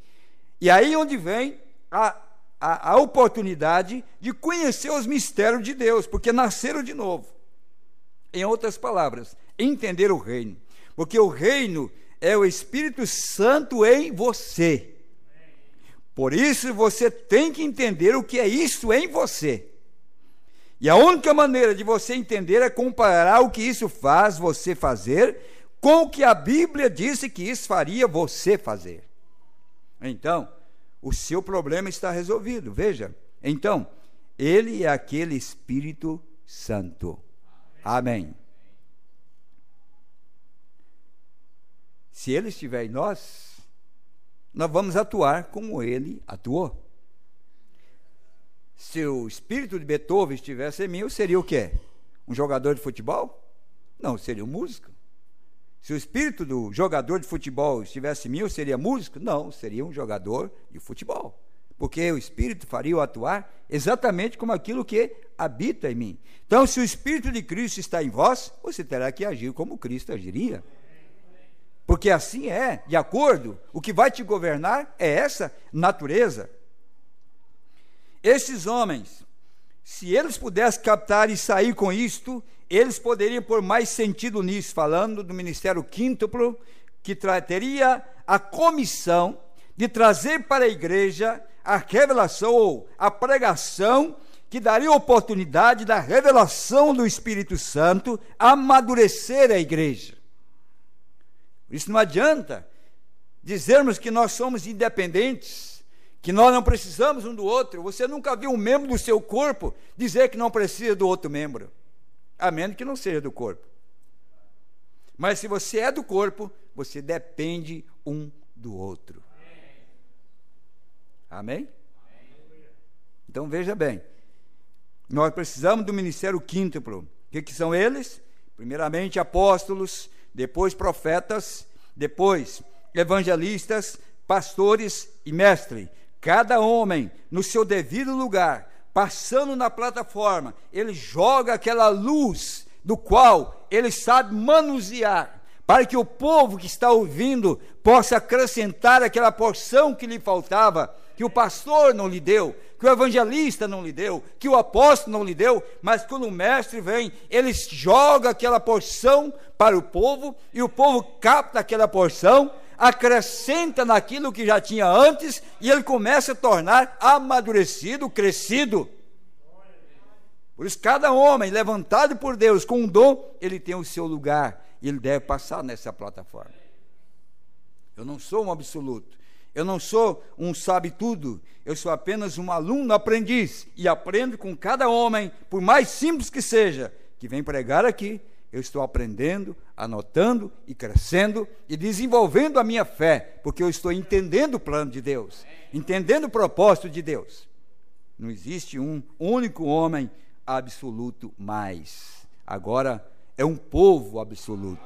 E aí onde vem a oportunidade de conhecer os mistérios de Deus, porque nasceram de novo. Em outras palavras, entender o reino. Porque o reino é o Espírito Santo em você. Por isso você tem que entender o que é isso em você. E a única maneira de você entender é comparar o que isso faz você fazer com o que a Bíblia disse que isso faria você fazer. Então, o seu problema está resolvido. Veja, então, ele é aquele Espírito Santo. Amém. Se ele estiver em nós, nós vamos atuar como ele atuou. Se o espírito de Beethoven estivesse em mim, eu seria o quê? Um jogador de futebol? Não, seria um músico. Se o espírito do jogador de futebol estivesse em mim, eu seria músico? Não, seria um jogador de futebol. Porque o Espírito faria eu atuar exatamente como aquilo que habita em mim. Então, se o Espírito de Cristo está em vós, você terá que agir como Cristo agiria. Porque assim é, de acordo, o que vai te governar é essa natureza. Esses homens, se eles pudessem captar e sair com isto, eles poderiam pôr mais sentido nisso, falando do ministério quíntuplo, que teria a comissão de trazer para a igreja a revelação ou a pregação que daria oportunidade da revelação do Espírito Santo amadurecer a igreja. Isso não adianta dizermos que nós somos independentes, que nós não precisamos um do outro. Você nunca viu um membro do seu corpo dizer que não precisa do outro membro, a menos que não seja do corpo. Mas se você é do corpo, você depende um do outro. Amém? Então veja bem, nós precisamos do ministério quíntuplo. O que são eles? Primeiramente apóstolos, depois profetas, depois evangelistas, pastores e mestres. Cada homem no seu devido lugar, passando na plataforma, ele joga aquela luz do qual ele sabe manusear, para que o povo que está ouvindo possa acrescentar aquela porção que lhe faltava, que o pastor não lhe deu, que o evangelista não lhe deu, que o apóstolo não lhe deu, mas quando o mestre vem, ele joga aquela porção para o povo, e o povo capta aquela porção, acrescenta naquilo que já tinha antes, e ele começa a tornar amadurecido, crescido. Por isso, cada homem levantado por Deus com um dom, ele tem o seu lugar, e ele deve passar nessa plataforma. Eu não sou um absoluto, eu não sou um sabe-tudo, eu sou apenas um aluno aprendiz, e aprendo com cada homem, por mais simples que seja, que vem pregar aqui. Eu estou aprendendo, anotando e crescendo e desenvolvendo a minha fé, porque eu estou entendendo o plano de Deus, entendendo o propósito de Deus. Não existe um único homem absoluto mais. Agora é um povo absoluto,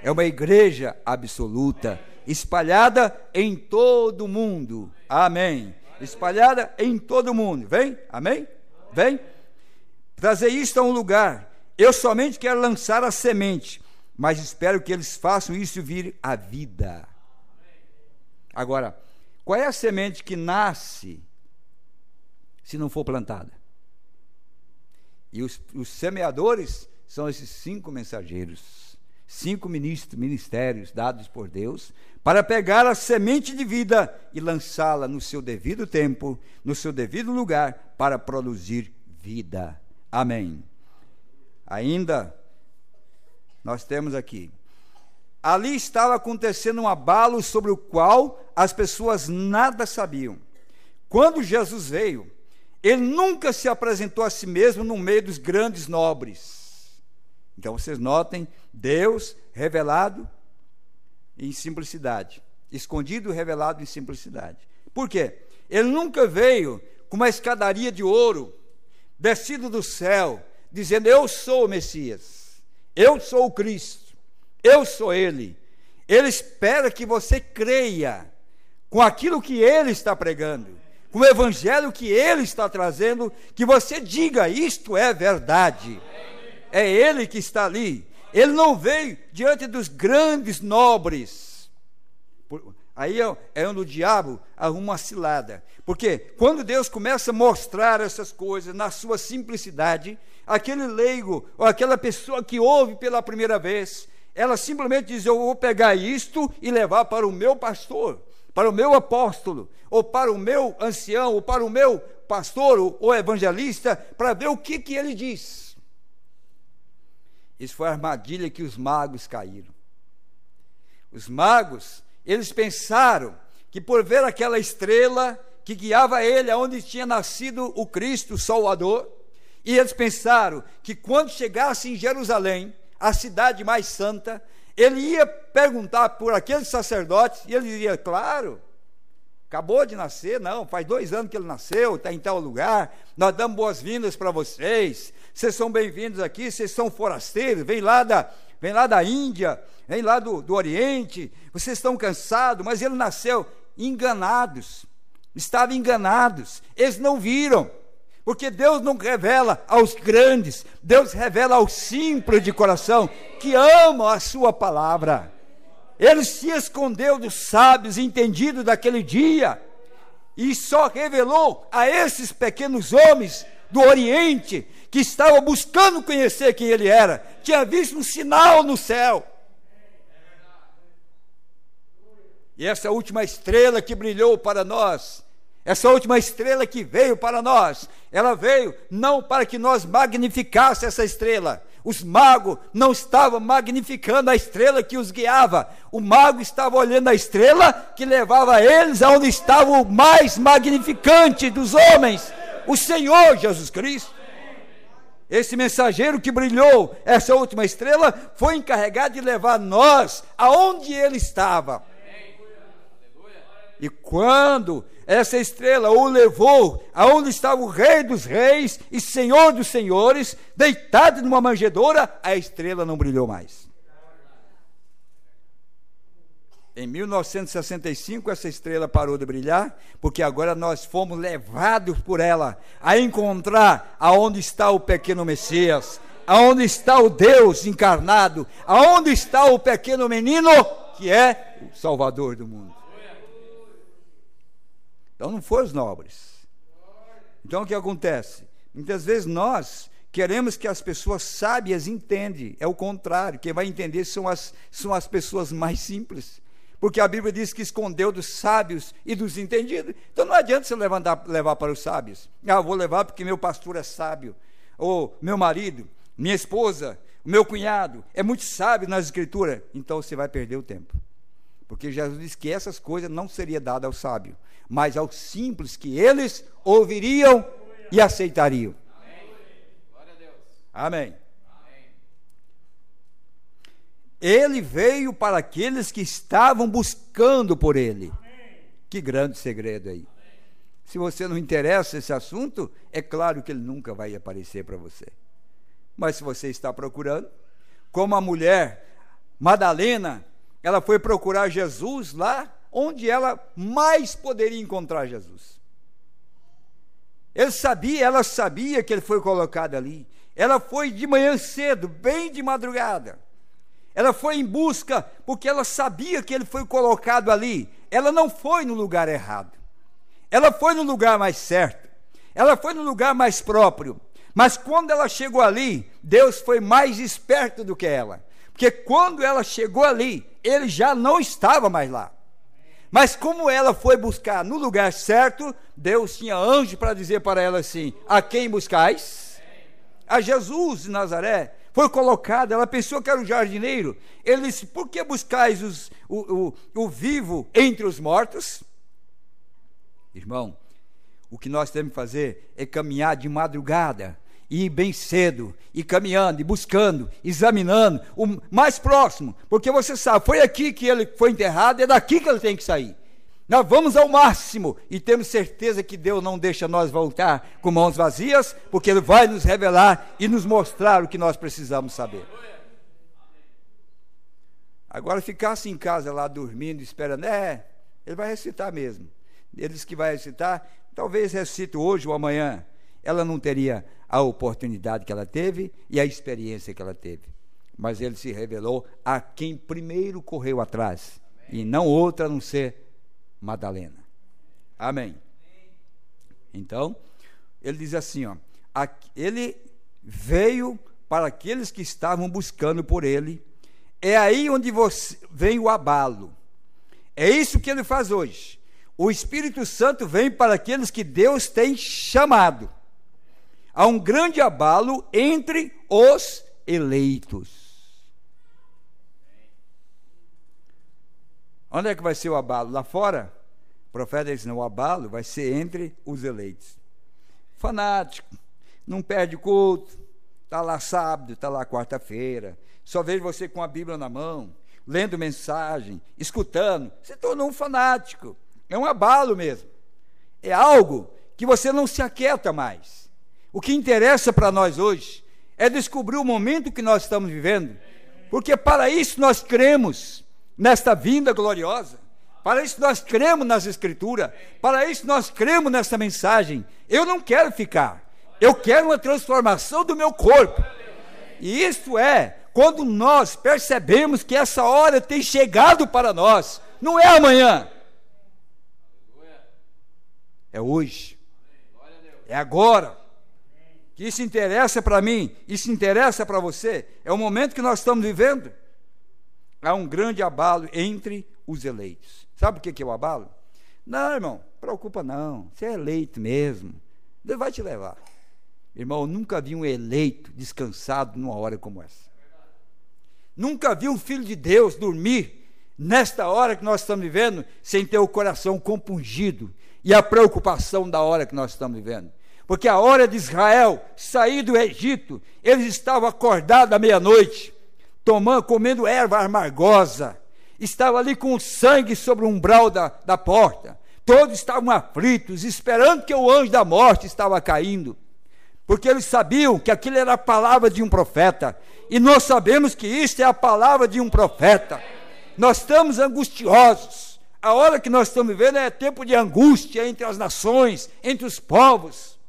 é uma igreja absoluta, espalhada em todo o mundo. Amém. Espalhada em todo o mundo. Vem? Amém? Vem? Trazer isto a um lugar. Eu somente quero lançar a semente, mas espero que eles façam isso vir à vida. Agora, qual é a semente que nasce se não for plantada? E os semeadores são esses 5 mensageiros, 5 ministérios dados por Deus, para pegar a semente de vida e lançá-la no seu devido tempo, no seu devido lugar, para produzir vida. Amém. Ainda, nós temos aqui, ali estava acontecendo um abalo sobre o qual as pessoas nada sabiam. Quando Jesus veio, ele nunca se apresentou a si mesmo no meio dos grandes nobres. Então vocês notem, Deus revelado em simplicidade, escondido revelado em simplicidade. Por quê? Ele nunca veio com uma escadaria de ouro, descido do céu, dizendo: eu sou o Messias, eu sou o Cristo, eu sou Ele. Ele espera que você creia com aquilo que Ele está pregando, com o evangelho que Ele está trazendo, que você diga: isto é verdade. É Ele que está ali. Ele não veio diante dos grandes nobres. Aí é onde o diabo arruma uma cilada, porque quando Deus começa a mostrar essas coisas na sua simplicidade, aquele leigo, ou aquela pessoa que ouve pela primeira vez, ela simplesmente diz: eu vou pegar isto e levar para o meu pastor, para o meu apóstolo, ou para o meu ancião, ou para o meu pastor, ou evangelista, para ver o que ele diz. Isso foi a armadilha que os magos caíram. Os magos, eles pensaram que por ver aquela estrela que guiava ele aonde tinha nascido o Cristo, o Salvador, e eles pensaram que quando chegasse em Jerusalém, a cidade mais santa, ele ia perguntar por aqueles sacerdotes, e ele diria: claro, acabou de nascer, não, faz 2 anos que ele nasceu, está em tal lugar, nós damos boas-vindas para vocês, vocês são bem-vindos aqui, vocês são forasteiros, vem lá da Índia, vem lá do Oriente, vocês estão cansados. Mas ele nasceu enganados, estavam enganados, eles não viram, porque Deus não revela aos grandes, Deus revela aos simples de coração, que amam a sua palavra. Ele se escondeu dos sábios entendidos daquele dia, e só revelou a esses pequenos homens do Oriente, que estavam buscando conhecer quem ele era, tinha visto um sinal no céu. E essa última estrela que brilhou para nós, essa última estrela que veio para nós, ela veio não para que nós magnificássemos essa estrela. Os magos não estavam magnificando a estrela que os guiava. O mago estava olhando a estrela que levava eles aonde estava o mais magnificante dos homens, o Senhor Jesus Cristo. Esse mensageiro que brilhou, essa última estrela, foi encarregado de levar nós aonde ele estava. E quando essa estrela o levou aonde estava o Rei dos Reis e Senhor dos Senhores, deitado numa manjedoura, a estrela não brilhou mais. Em 1965 essa estrela parou de brilhar, porque agora nós fomos levados por ela a encontrar aonde está o pequeno Messias, aonde está o Deus encarnado, aonde está o pequeno menino que é o Salvador do mundo. Então não foram os nobres. Então o que acontece? Muitas vezes nós queremos que as pessoas sábias entendam. É o contrário, quem vai entender são as pessoas mais simples. Porque a Bíblia diz que escondeu dos sábios e dos entendidos. Então não adianta você levar para os sábios. Eu vou levar porque meu pastor é sábio. Ou meu marido, minha esposa, o meu cunhado é muito sábio nas escrituras. Então você vai perder o tempo. Porque Jesus disse que essas coisas não seriam dadas ao sábio, mas aos simples, que eles ouviriam e aceitariam. Amém. Ele veio para aqueles que estavam buscando por ele. Que grande segredo aí. Se você não interessa esse assunto, é claro que ele nunca vai aparecer para você. Mas se você está procurando, como a mulher Madalena, ela foi procurar Jesus lá onde ela mais poderia encontrar Jesus. Ela sabia que ele foi colocado ali. Ela foi de manhã cedo, bem de madrugada. Ela foi em busca, porque ela sabia que ele foi colocado ali. Ela não foi no lugar errado. Ela foi no lugar mais certo. Ela foi no lugar mais próprio. Mas quando ela chegou ali, Deus foi mais esperto do que ela. Porque quando ela chegou ali, ele já não estava mais lá. Mas como ela foi buscar no lugar certo, Deus tinha anjo para dizer para ela assim: a quem buscais? A Jesus de Nazaré. Foi colocado, ela pensou que era o jardineiro. Ele disse: por que buscais o vivo entre os mortos? Irmão, o que nós temos que fazer é caminhar de madrugada, ir bem cedo, ir caminhando, e buscando, examinando o mais próximo, porque você sabe, foi aqui que ele foi enterrado, é daqui que ele tem que sair. Nós vamos ao máximo e temos certeza que Deus não deixa nós voltar com mãos vazias, porque Ele vai nos revelar e nos mostrar o que nós precisamos saber. Agora, ficasse em casa lá dormindo, esperando, ele vai recitar mesmo. Ele disse que vai recitar, talvez recite hoje ou amanhã. Ela não teria a oportunidade que ela teve e a experiência que ela teve. Mas Ele se revelou a quem primeiro correu atrás, e não outra a não ser Madalena. Amém. Então, ele diz assim, ele veio para aqueles que estavam buscando por ele. É aí onde vem o abalo. É isso que ele faz hoje. O Espírito Santo vem para aqueles que Deus tem chamado. Há um grande abalo entre os eleitos. Onde é que vai ser o abalo? Lá fora? O profeta disse: não, o abalo vai ser entre os eleitos. Fanático, não perde culto, está lá sábado, está lá quarta-feira, só vejo você com a Bíblia na mão, lendo mensagem, escutando, se tornou um fanático. É um abalo mesmo. É algo que você não se aquieta mais. O que interessa para nós hoje é descobrir o momento que nós estamos vivendo, porque para isso nós cremos nesta vinda gloriosa, para isso nós cremos nas Escrituras, para isso nós cremos nessa mensagem. Eu não quero ficar, eu quero uma transformação do meu corpo, e isso é quando nós percebemos que essa hora tem chegado para nós. Não é amanhã, é hoje, é agora, que isso interessa para mim, isso interessa para você. É o momento que nós estamos vivendo. Há um grande abalo entre os eleitos. Sabe por que eu abalo? Não, irmão, preocupa não, você é eleito mesmo, Deus vai te levar. Irmão, eu nunca vi um eleito descansado numa hora como essa. Nunca vi um filho de Deus dormir nesta hora que nós estamos vivendo sem ter o coração compungido e a preocupação da hora que nós estamos vivendo. Porque a hora de Israel sair do Egito, eles estavam acordados à meia-noite, comendo erva amargosa, estavam ali com o sangue sobre o umbral da porta, todos estavam aflitos, esperando que o anjo da morte estava caindo, porque eles sabiam que aquilo era a palavra de um profeta, e nós sabemos que isto é a palavra de um profeta. Nós estamos angustiosos, a hora que nós estamos vivendo é tempo de angústia entre as nações, entre os povos,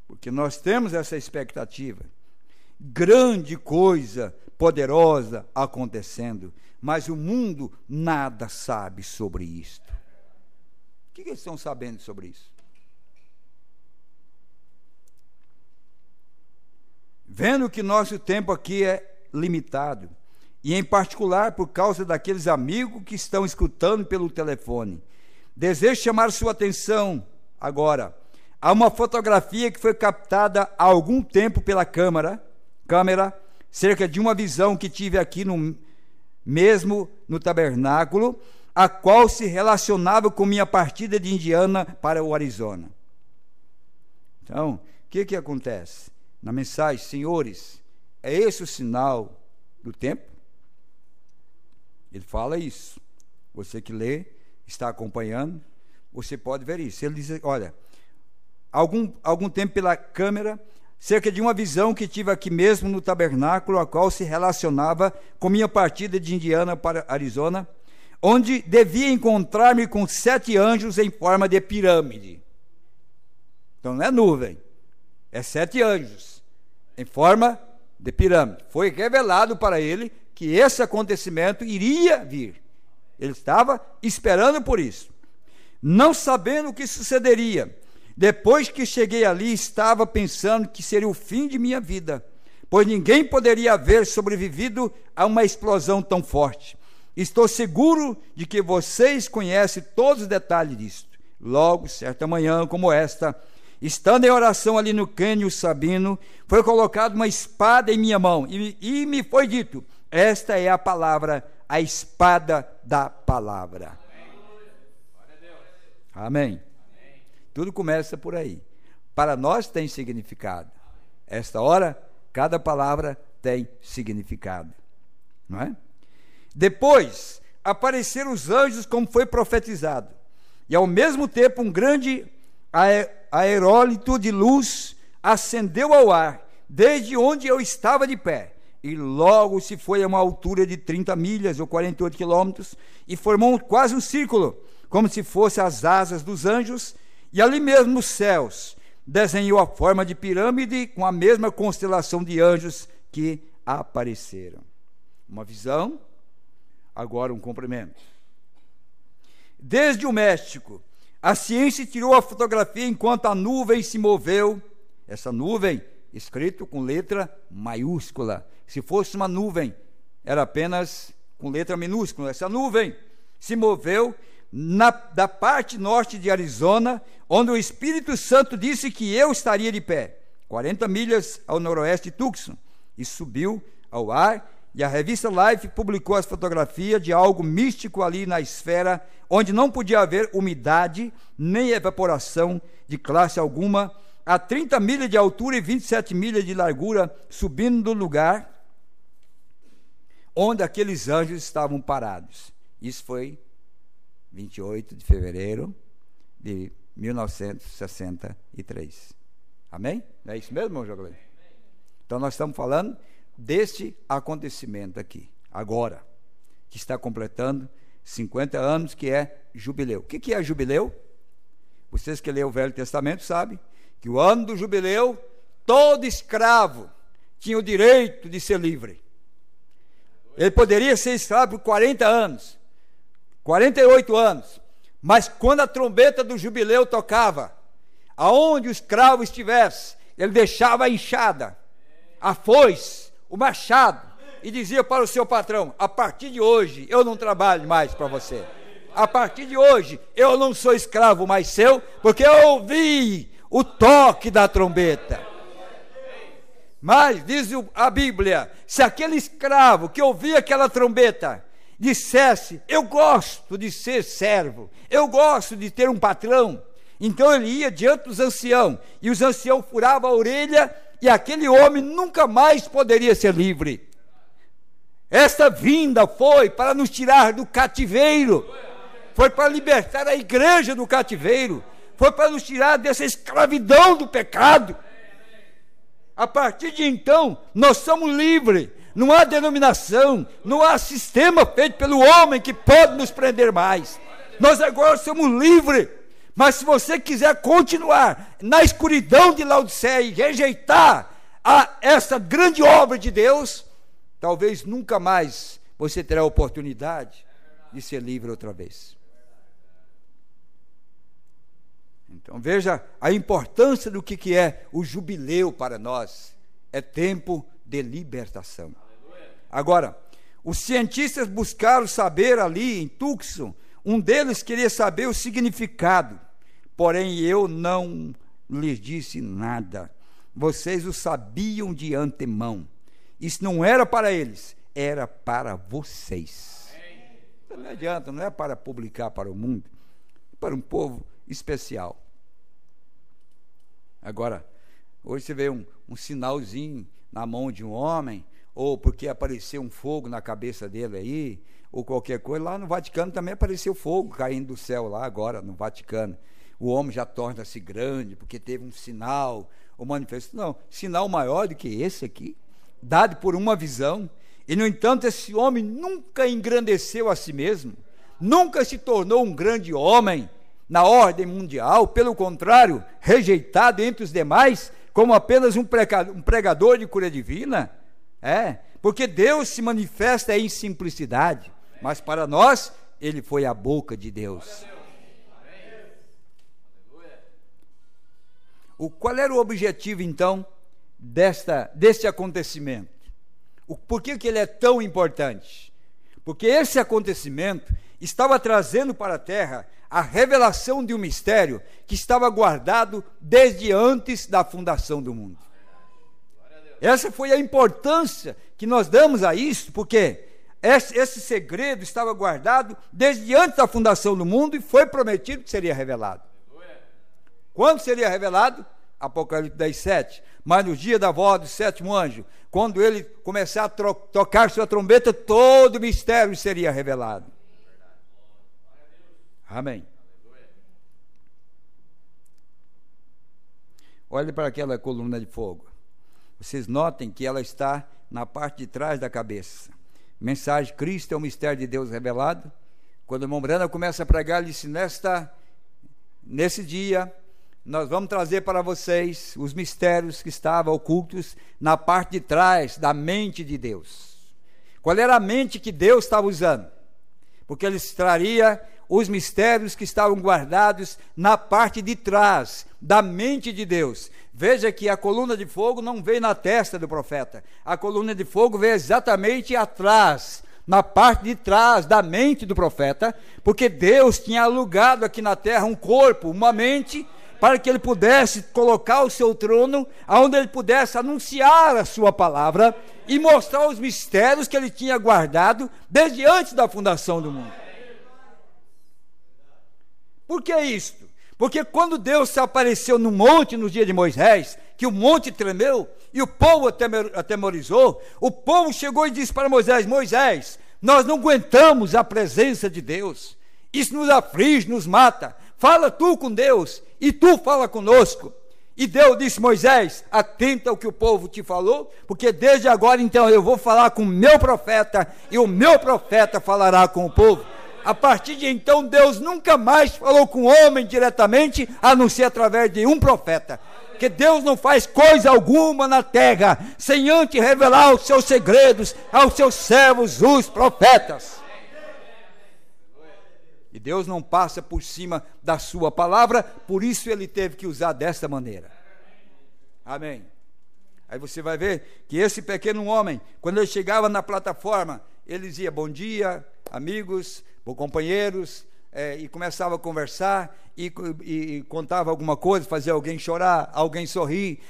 porque nós temos essa expectativa, grande coisa poderosa acontecendo, mas o mundo nada sabe sobre isto. O que eles estão sabendo sobre isso? Vendo que nosso tempo aqui é limitado, e em particular por causa daqueles amigos que estão escutando pelo telefone, desejo chamar sua atenção agora a uma fotografia que foi captada há algum tempo pela câmera, cerca de uma visão que tive aqui mesmo no tabernáculo, a qual se relacionava com minha partida de Indiana para o Arizona. Então, o que acontece? Na mensagem, senhores, é esse o sinal do tempo? Ele fala isso. Você que lê, está acompanhando, você pode ver isso. Ele diz, olha, algum tempo pela câmera, cerca de uma visão que tive aqui mesmo no tabernáculo, a qual se relacionava com minha partida de Indiana para Arizona, onde devia encontrar-me com 7 anjos em forma de pirâmide. Então não é nuvem, é 7 anjos em forma de pirâmide. Foi revelado para ele que esse acontecimento iria vir. Ele estava esperando por isso, não sabendo o que sucederia. Depois que cheguei ali, estava pensando que seria o fim de minha vida, pois ninguém poderia haver sobrevivido a uma explosão tão forte. Estou seguro de que vocês conhecem todos os detalhes disso. Logo, certa manhã como esta, estando em oração ali no cânion Sabino, foi colocada uma espada em minha mão, e me foi dito, esta é a palavra, a espada da palavra. Amém. Tudo começa por aí. Para nós tem significado. Esta hora, cada palavra tem significado. Não é? Depois, apareceram os anjos como foi profetizado. E ao mesmo tempo, um grande aerólito de luz acendeu ao ar, desde onde eu estava de pé. E logo se foi a uma altura de 30 milhas ou 48 quilômetros, e formou quase um círculo, como se fossem as asas dos anjos. E ali mesmo nos céus, desenhou a forma de pirâmide com a mesma constelação de anjos que apareceram. Uma visão, agora um cumprimento. Desde o México, a ciência tirou a fotografia enquanto a nuvem se moveu. Essa nuvem, escrito com letra maiúscula. Se fosse uma nuvem, era apenas com letra minúscula. Essa nuvem se moveu da parte norte de Arizona, onde o Espírito Santo disse que eu estaria de pé, 40 milhas ao noroeste de Tucson, e subiu ao ar, e a revista Life publicou as fotografias de algo místico ali na esfera, onde não podia haver umidade, nem evaporação de classe alguma, a 30 milhas de altura e 27 milhas de largura, subindo do lugar onde aqueles anjos estavam parados. Isso foi 28 de fevereiro de 1963. Amém? É isso mesmo, irmão Jogleiro? Então nós estamos falando deste acontecimento aqui, agora, que está completando 50 anos, que é jubileu. O que é jubileu? Vocês que lêem o Velho Testamento sabem que o ano do jubileu, todo escravo tinha o direito de ser livre. Ele poderia ser escravo por 40 anos, 48 anos, mas quando a trombeta do jubileu tocava, aonde o escravo estivesse, ele deixava a enxada, a foice, o machado, e dizia para o seu patrão: a partir de hoje eu não trabalho mais para você. A partir de hoje eu não sou escravo mais seu, porque eu ouvi o toque da trombeta. Mas, diz a Bíblia, se aquele escravo que ouvia aquela trombeta dissesse: eu gosto de ser servo, eu gosto de ter um patrão, então ele ia diante dos anciãos, e os anciãos furavam a orelha, e aquele homem nunca mais poderia ser livre. Esta vinda foi para nos tirar do cativeiro, foi para libertar a igreja do cativeiro, foi para nos tirar dessa escravidão do pecado. A partir de então, nós somos livres. Não há denominação, não há sistema feito pelo homem que pode nos prender mais. Nós agora somos livres. Mas se você quiser continuar na escuridão de Laodiceia e rejeitar essa grande obra de Deus, talvez nunca mais você terá a oportunidade de ser livre outra vez. Então veja a importância do que é o jubileu para nós. É tempo de libertação. Agora, os cientistas buscaram saber ali em Tucson, um deles queria saber o significado, porém eu não lhes disse nada. Vocês o sabiam de antemão. Isso não era para eles, era para vocês. Não adianta, não é para publicar para o mundo, é para um povo especial. Agora, hoje você vê um sinalzinho na mão de um homem, ou porque apareceu um fogo na cabeça dele aí, ou qualquer coisa. Lá no Vaticano também apareceu fogo caindo do céu lá agora, no Vaticano. O homem já torna-se grande, porque teve um sinal, ou manifesto. Não, sinal maior do que esse aqui, dado por uma visão. E, no entanto, esse homem nunca engrandeceu a si mesmo, nunca se tornou um grande homem na ordem mundial, pelo contrário, rejeitado entre os demais, como apenas um pregador de cura divina. Porque Deus se manifesta em simplicidade, mas para nós, ele foi a boca de Deus. Qual era o objetivo, então, deste acontecimento? Por que ele é tão importante? Porque esse acontecimento estava trazendo para a terra a revelação de um mistério que estava guardado desde antes da fundação do mundo. Essa foi a importância que nós damos a isso, porque esse segredo estava guardado desde antes da fundação do mundo e foi prometido que seria revelado. Quando seria revelado? Apocalipse 10:7. Mas no dia da voz do sétimo anjo, quando ele começar a tocar sua trombeta, todo o mistério seria revelado. Amém. Olhe para aquela coluna de fogo. Vocês notem que ela está na parte de trás da cabeça. Mensagem: Cristo é o mistério de Deus revelado. Quando o irmão Branham começa a pregar, ele disse: nesse dia, nós vamos trazer para vocês os mistérios que estavam ocultos na parte de trás da mente de Deus. Qual era a mente que Deus estava usando? Porque ele traria os mistérios que estavam guardados na parte de trás da mente de Deus. Veja que a coluna de fogo não veio na testa do profeta. A coluna de fogo veio exatamente atrás, na parte de trás da mente do profeta, porque Deus tinha alugado aqui na terra um corpo, uma mente, para que ele pudesse colocar o seu trono, onde ele pudesse anunciar a sua palavra e mostrar os mistérios que ele tinha guardado desde antes da fundação do mundo. Por que isto? Porque quando Deus se apareceu no monte no dia de Moisés, que o monte tremeu e o povo atemorizou, o povo chegou e disse para Moisés: Moisés, nós não aguentamos a presença de Deus, isso nos aflige, nos mata, fala tu com Deus e tu fala conosco. E Deus disse: Moisés, atenta ao que o povo te falou, porque desde agora então eu vou falar com o meu profeta e o meu profeta falará com o povo. A partir de então, Deus nunca mais falou com o homem diretamente, a não ser através de um profeta. Porque Deus não faz coisa alguma na terra sem antes revelar os seus segredos aos seus servos, os profetas. E Deus não passa por cima da sua palavra, por isso ele teve que usar desta maneira. Amém. Aí você vai ver que esse pequeno homem, quando ele chegava na plataforma, ele dizia bom dia, amigos, companheiros, e começava a conversar, e contava alguma coisa, fazia alguém chorar, alguém sorrir,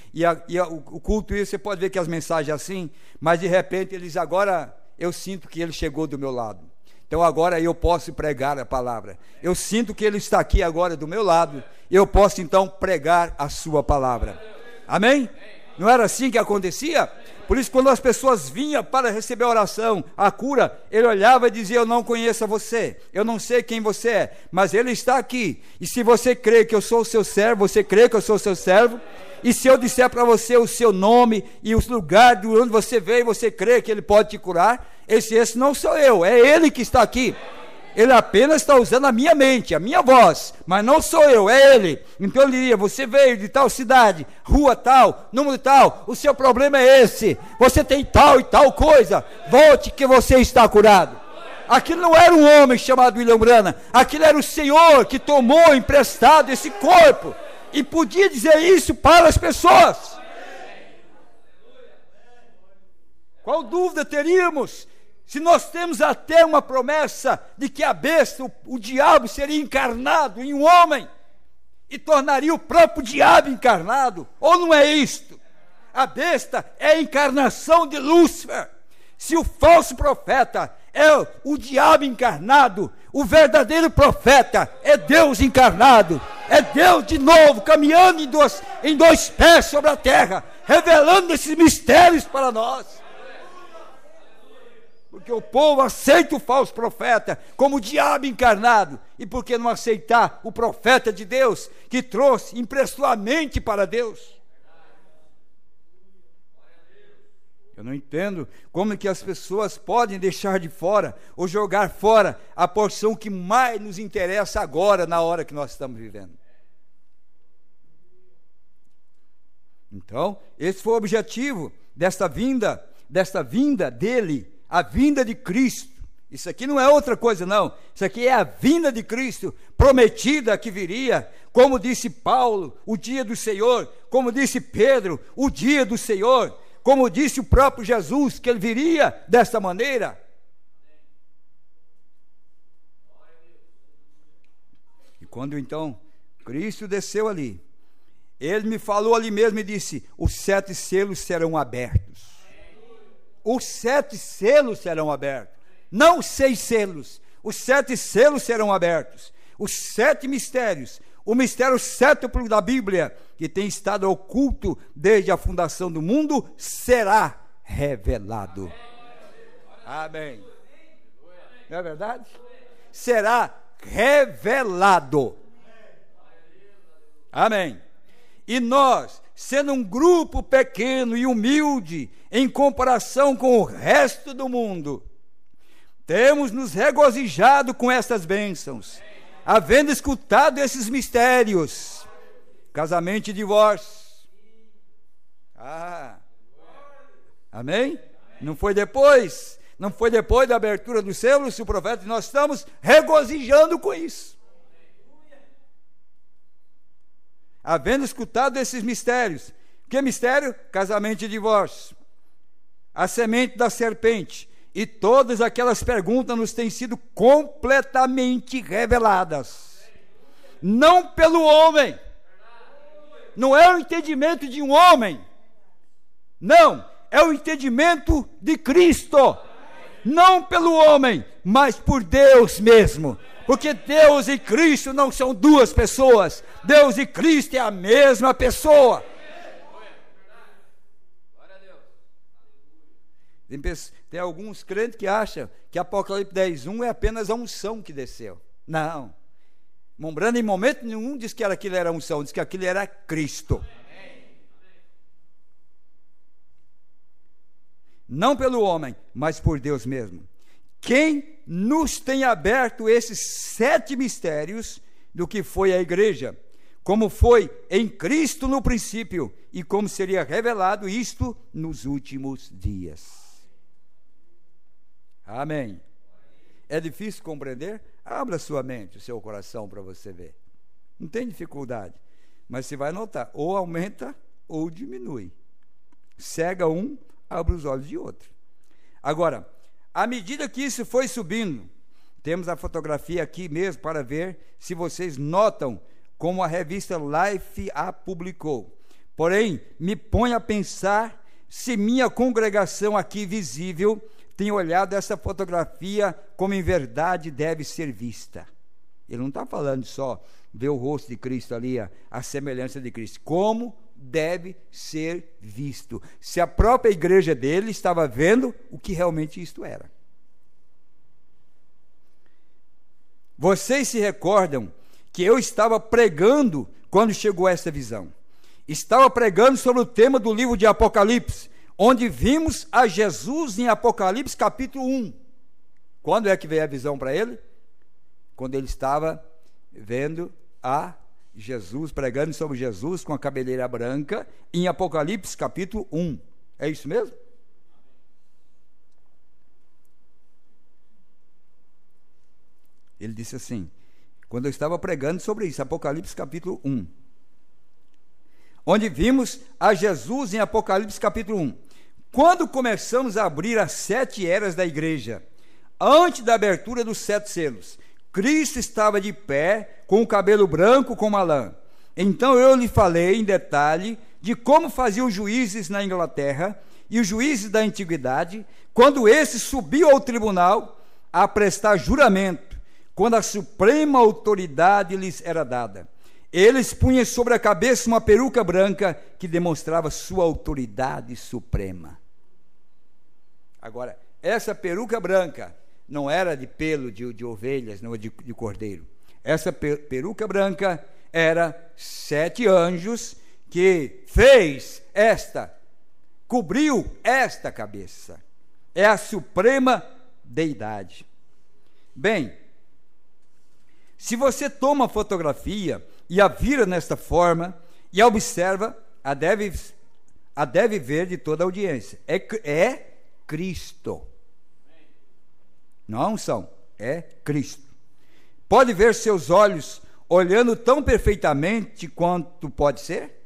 o culto, isso você pode ver que as mensagens assim, mas de repente ele diz, agora eu sinto que ele chegou do meu lado, então agora eu posso pregar a palavra, eu sinto que ele está aqui agora do meu lado, eu posso então pregar a sua palavra, amém? Não era assim que acontecia? Por isso, quando as pessoas vinham para receber a oração, a cura, ele olhava e dizia, eu não conheço você, eu não sei quem você é, mas ele está aqui, e se você crê que eu sou o seu servo, você crê que eu sou o seu servo, e se eu disser para você o seu nome, e o lugar de onde você veio, você crê que ele pode te curar, esse não sou eu, é ele que está aqui, ele apenas está usando a minha mente, a minha voz, mas não sou eu, é ele. Então ele diria, você veio de tal cidade, rua tal, número tal, o seu problema é esse, você tem tal e tal coisa, volte que você está curado. Aquilo não era um homem chamado William Branham, aquilo era o Senhor que tomou emprestado esse corpo, e podia dizer isso para as pessoas. Qual dúvida teríamos? Se nós temos até uma promessa de que a besta, o diabo, seria encarnado em um homem e tornaria o próprio diabo encarnado, ou não é isto? A besta é a encarnação de Lúcifer. Se o falso profeta é o diabo encarnado, o verdadeiro profeta é Deus encarnado, é Deus de novo, caminhando em dois pés sobre a terra, revelando esses mistérios para nós. Porque o povo aceita o falso profeta como o diabo encarnado. E por que não aceitar o profeta de Deus, que trouxe, emprestou a mente para Deus? Eu não entendo como é que as pessoas podem deixar de fora, ou jogar fora, a porção que mais nos interessa agora, na hora que nós estamos vivendo. Então, esse foi o objetivo desta vinda dele, a vinda de Cristo. Isso aqui não é outra coisa não, isso aqui é a vinda de Cristo, prometida que viria, como disse Paulo, o dia do Senhor, como disse Pedro, o dia do Senhor, como disse o próprio Jesus, que ele viria desta maneira. E quando então Cristo desceu ali, ele me falou ali mesmo e disse, os 7 selos serão abertos. Os 7 selos serão abertos, não os 6 selos, os 7 selos serão abertos, os 7 mistérios, o mistério sétuplo da Bíblia, que tem estado oculto desde a fundação do mundo, será revelado. Amém. Não é verdade? Será revelado. Amém. E nós, sendo um grupo pequeno e humilde, em comparação com o resto do mundo, temos nos regozijado com estas bênçãos, havendo escutado esses mistérios, casamento e divórcio. Amém? Não foi depois da abertura dos selos, o profeta, nós estamos regozijando com isso. Havendo escutado esses mistérios. Que mistério? Casamento e divórcio. A semente da serpente. E todas aquelas perguntas nos têm sido completamente reveladas. Não pelo homem. Não é o entendimento de um homem. Não, é o entendimento de Cristo. Não pelo homem, mas por Deus mesmo. Porque Deus e Cristo não são duas pessoas. Deus e Cristo é a mesma pessoa. Tem alguns crentes que acham que Apocalipse 10:1 é apenas a unção que desceu. Não. Mombrando em momento nenhum diz que aquilo era unção, diz que aquilo era Cristo. Não pelo homem, mas por Deus mesmo. Quem nos tem aberto esses 7 mistérios do que foi a igreja, como foi em Cristo no princípio, e como seria revelado isto nos últimos dias. Amém. É difícil compreender? Abra sua mente, o seu coração para você ver. Não tem dificuldade, mas você vai notar, ou aumenta ou diminui. cega um, abre os olhos de outro. Agora, à medida que isso foi subindo, temos a fotografia aqui mesmo para ver se vocês notam como a revista Life a publicou. Porém, me põe a pensar se minha congregação aqui visível tem olhado essa fotografia como em verdade deve ser vista. Ele não está falando só ver o rosto de Cristo ali, a semelhança de Cristo. Como deve ser visto. Se a própria igreja dele estava vendo o que realmente isto era. Vocês se recordam que eu estava pregando quando chegou essa visão. Estava pregando sobre o tema do livro de Apocalipse, onde vimos a Jesus em Apocalipse capítulo 1. Quando é que veio a visão para ele? Quando ele estava vendo a Jesus, pregando sobre Jesus com a cabeleira branca, em Apocalipse capítulo 1. É isso mesmo? Ele disse assim, quando eu estava pregando sobre isso, Apocalipse capítulo 1. Onde vimos a Jesus em Apocalipse capítulo 1. Quando começamos a abrir as 7 eras da igreja, antes da abertura dos 7 selos, Cristo estava de pé, com o cabelo branco como a lã. Então eu lhe falei em detalhe de como faziam os juízes na Inglaterra e os juízes da antiguidade, quando esses subiam ao tribunal a prestar juramento, quando a suprema autoridade lhes era dada. Eles punham sobre a cabeça uma peruca branca que demonstrava sua autoridade suprema. Agora, essa peruca branca não era de pelo de ovelhas, não de cordeiro. Essa peruca branca era 7 anjos que cobriu esta cabeça. É a suprema deidade. Bem, se você toma a fotografia e a vira nesta forma e a observa, a deve ver de toda a audiência. É Cristo. Não é unção, é Cristo. Pode ver seus olhos olhando tão perfeitamente quanto pode ser?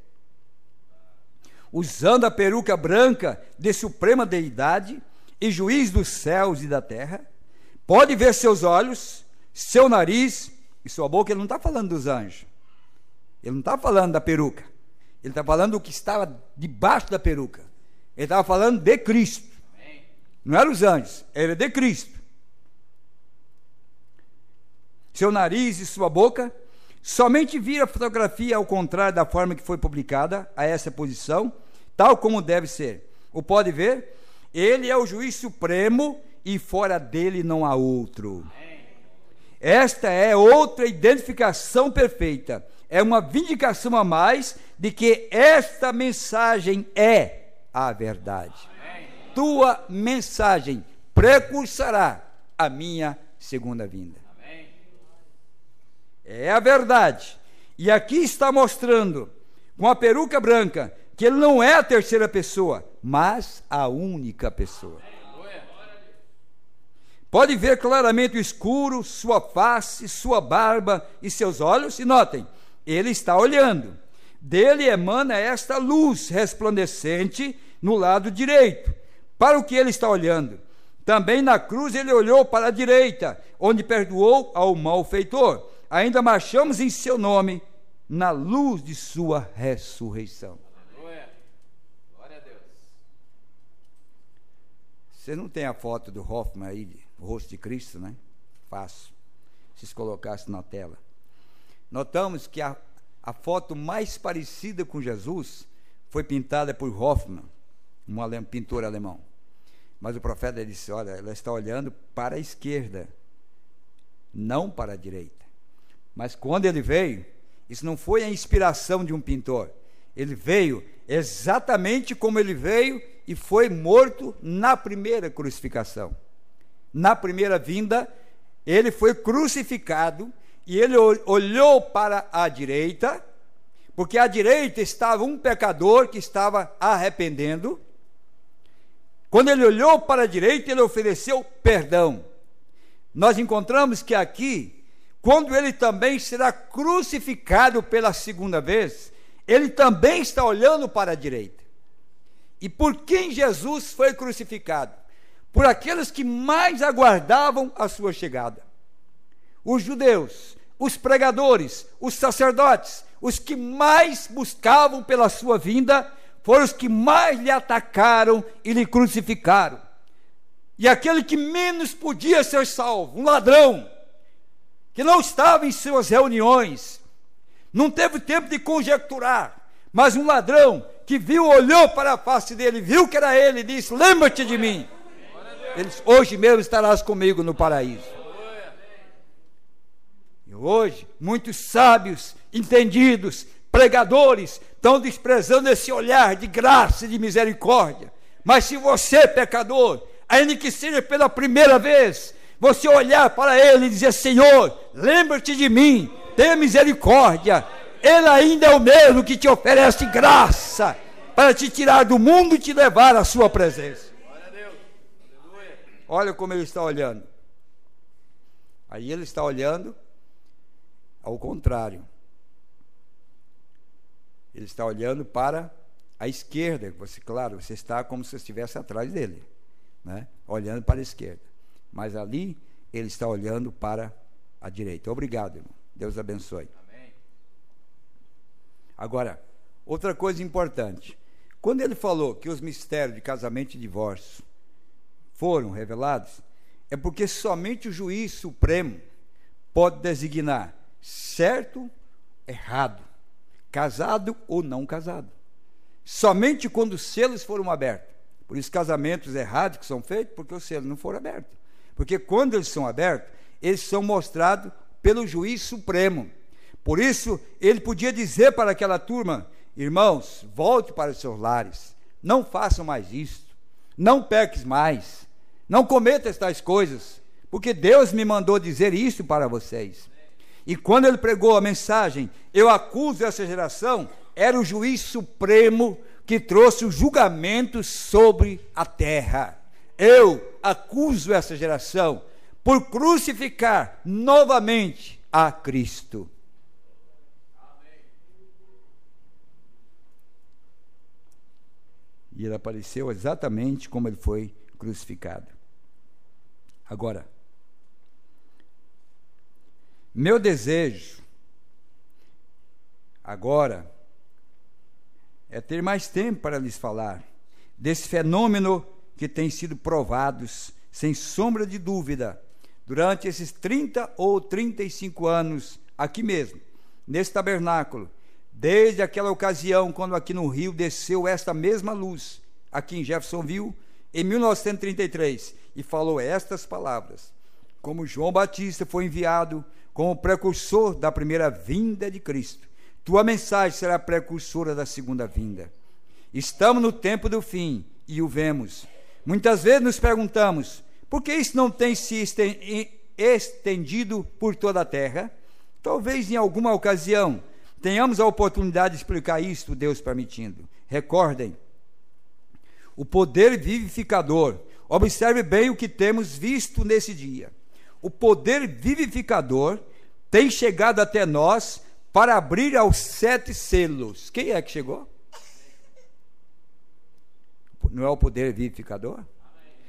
Usando a peruca branca de suprema deidade e juiz dos céus e da terra. Pode ver seus olhos, seu nariz e sua boca. Ele não está falando dos anjos. Ele não está falando da peruca. Ele está falando do que estava debaixo da peruca. Ele estava falando de Cristo. Não eram os anjos, era de Cristo. Seu nariz e sua boca. Somente vira a fotografia ao contrário da forma que foi publicada a essa posição, tal como deve ser. O pode ver? Ele é o juiz supremo e fora dele não há outro. Esta é outra identificação perfeita. É uma vindicação a mais de que esta mensagem é a verdade. Tua mensagem precursará a minha segunda vinda. É a verdade. E aqui está mostrando, com a peruca branca, que ele não é a terceira pessoa, mas a única pessoa. Pode ver claramente o escuro, sua face, sua barba e seus olhos. E notem, ele está olhando. Dele emana esta luz resplandecente no lado direito. Para o que ele está olhando? Também na cruz ele olhou para a direita, onde perdoou ao malfeitor. Ainda marchamos em seu nome, na luz de sua ressurreição. Aleluia. Glória a Deus. Você não tem a foto do Hoffman aí, o rosto de Cristo, né? Fácil. Se colocasse na tela. Notamos que a foto mais parecida com Jesus foi pintada por Hoffman, um pintor alemão. Mas o profeta disse, olha, ela está olhando para a esquerda, não para a direita. Mas quando ele veio, isso não foi a inspiração de um pintor. Ele veio exatamente como ele veio e foi morto na primeira crucificação. Na primeira vinda, ele foi crucificado e ele olhou para a direita, porque à direita estava um pecador que estava arrependendo. Quando ele olhou para a direita, ele ofereceu perdão. Nós encontramos que aqui, quando ele também será crucificado pela segunda vez, ele também está olhando para a direita. E por quem Jesus foi crucificado? Por aqueles que mais aguardavam a sua chegada. Os judeus, os pregadores, os sacerdotes, os que mais buscavam pela sua vinda, foram os que mais lhe atacaram e lhe crucificaram. E aquele que menos podia ser salvo, um ladrão, que não estava em suas reuniões, não teve tempo de conjecturar, mas um ladrão que viu, olhou para a face dele, viu que era ele e disse: lembra-te de mim. Ele disse: hoje mesmo estarás comigo no paraíso. E hoje, muitos sábios, entendidos, pregadores, estão desprezando esse olhar de graça e de misericórdia. Mas se você, pecador, ainda que seja pela primeira vez, você olhar para ele e dizer: Senhor, lembra-te de mim, tenha misericórdia. Ele ainda é o mesmo que te oferece graça para te tirar do mundo e te levar à sua presença. Olha como ele está olhando. Aí ele está olhando ao contrário. Ele está olhando para a esquerda. Você, claro, você está como se estivesse atrás dele, né? Olhando para a esquerda. Mas ali ele está olhando para a direita. Obrigado, irmão. Deus abençoe. Amém. Agora, outra coisa importante. Quando ele falou que os mistérios de casamento e divórcio foram revelados, é porque somente o juiz supremo pode designar certo, errado, casado ou não casado. Somente quando os selos foram abertos. Por isso, casamentos errados que são feitos, porque os selos não foram abertos. Porque quando eles são abertos, eles são mostrados pelo juiz supremo. Por isso, ele podia dizer para aquela turma: irmãos, volte para os seus lares, não façam mais isso, não peques mais, não cometa estas coisas, porque Deus me mandou dizer isso para vocês. E quando ele pregou a mensagem, eu acuso essa geração, era o juiz supremo que trouxe o julgamento sobre a terra. Eu acuso essa geração por crucificar novamente a Cristo. E ele apareceu exatamente como ele foi crucificado. Agora, meu desejo agora é ter mais tempo para lhes falar desse fenômeno que tem sido provados, sem sombra de dúvida, durante esses 30 ou 35 anos, aqui mesmo, nesse tabernáculo, desde aquela ocasião, quando aqui no Rio desceu esta mesma luz, aqui em Jeffersonville, em 1933, e falou estas palavras: como João Batista foi enviado como precursor da primeira vinda de Cristo, tua mensagem será precursora da segunda vinda. Estamos no tempo do fim e o vemos. Muitas vezes nos perguntamos: por que isso não tem se estendido por toda a terra? Talvez em alguma ocasião tenhamos a oportunidade de explicar isto, Deus permitindo. Recordem, o poder vivificador. Observe bem o que temos visto nesse dia. O poder vivificador tem chegado até nós para abrir aos 7 selos. Quem é que chegou? Não é o poder vivificador?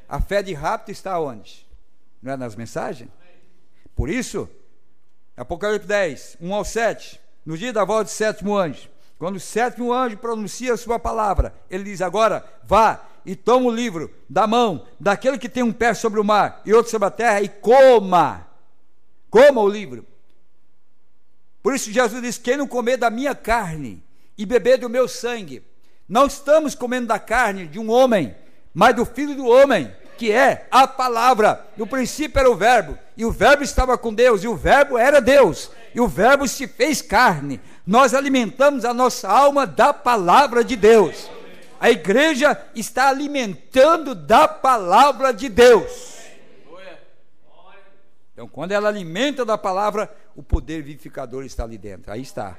A fé de rapto está onde? Não é nas mensagens? Por isso, Apocalipse 10, 1 ao 7, no dia da volta do 7º anjo, quando o 7º anjo pronuncia a sua palavra, ele diz: agora vá e toma o livro da mão daquele que tem um pé sobre o mar e outro sobre a terra e coma o livro. Por isso Jesus diz: quem não comer da minha carne e beber do meu sangue, não estamos comendo da carne de um homem, mas do Filho do homem, que é a palavra. No princípio era o verbo, e o verbo estava com Deus, e o verbo era Deus, e o verbo se fez carne. Nós alimentamos a nossa alma da palavra de Deus. A igreja está alimentando da palavra de Deus. Então, quando ela alimenta da palavra, o poder vivificador está ali dentro. Aí está.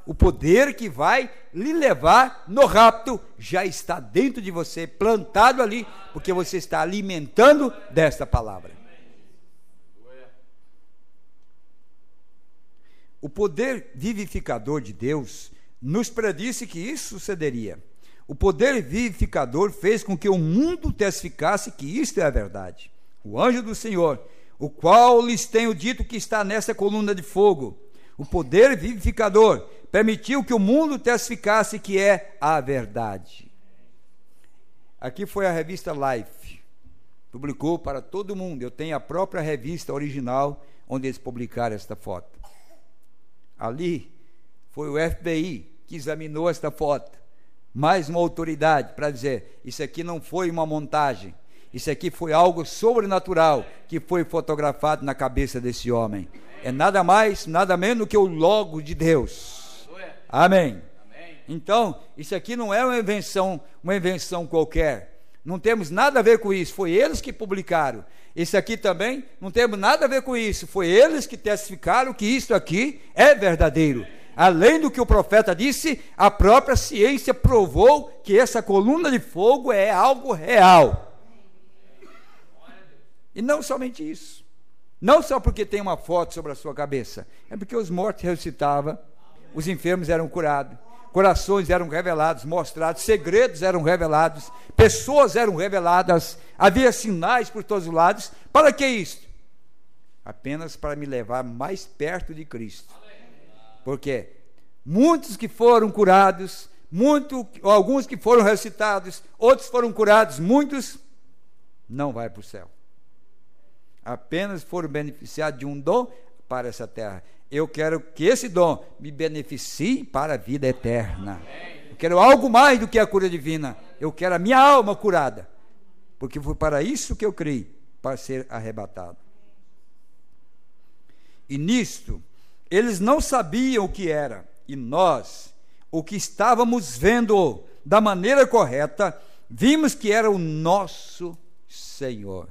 O poder que vai lhe levar no rapto já está dentro de você, plantado ali, porque você está alimentando desta palavra. O poder vivificador de Deus nos predisse que isso sucederia. O poder vivificador fez com que o mundo testificasse que isto é a verdade. O anjo do Senhor, o qual lhes tenho dito que está nessa coluna de fogo, o poder vivificador permitiu que o mundo testificasse que é a verdade. Aqui foi a revista Life, publicou para todo mundo. Eu tenho a própria revista original onde eles publicaram esta foto. Ali foi o FBI que examinou esta foto, mais uma autoridade para dizer: isso aqui não foi uma montagem, isso aqui foi algo sobrenatural que foi fotografado na cabeça desse homem. É nada mais, nada menos do que o Logo de Deus. Amém. Então, isso aqui não é uma invenção qualquer. Não temos nada a ver com isso, foi eles que publicaram. Isso aqui também não temos nada a ver com isso, foi eles que testificaram que isso aqui é verdadeiro. Além do que o profeta disse, a própria ciência provou que essa coluna de fogo é algo real. E não somente isso, não só porque tem uma foto sobre a sua cabeça, é porque os mortos ressuscitavam, os enfermos eram curados, corações eram revelados, mostrados, segredos eram revelados, pessoas eram reveladas, havia sinais por todos os lados. Para que isso? Apenas para me levar mais perto de Cristo. Porque muitos que foram curados, alguns que foram ressuscitados, outros foram curados, muitos não vão para o céu. Apenas foram beneficiados de um dom para essa terra. Eu quero que esse dom me beneficie para a vida eterna. Eu quero algo mais do que a cura divina. Eu quero a minha alma curada, porque foi para isso que eu criei, para ser arrebatado. E nisto eles não sabiam o que era, e nós, o que estávamos vendo da maneira correta, vimos que era o nosso Senhor.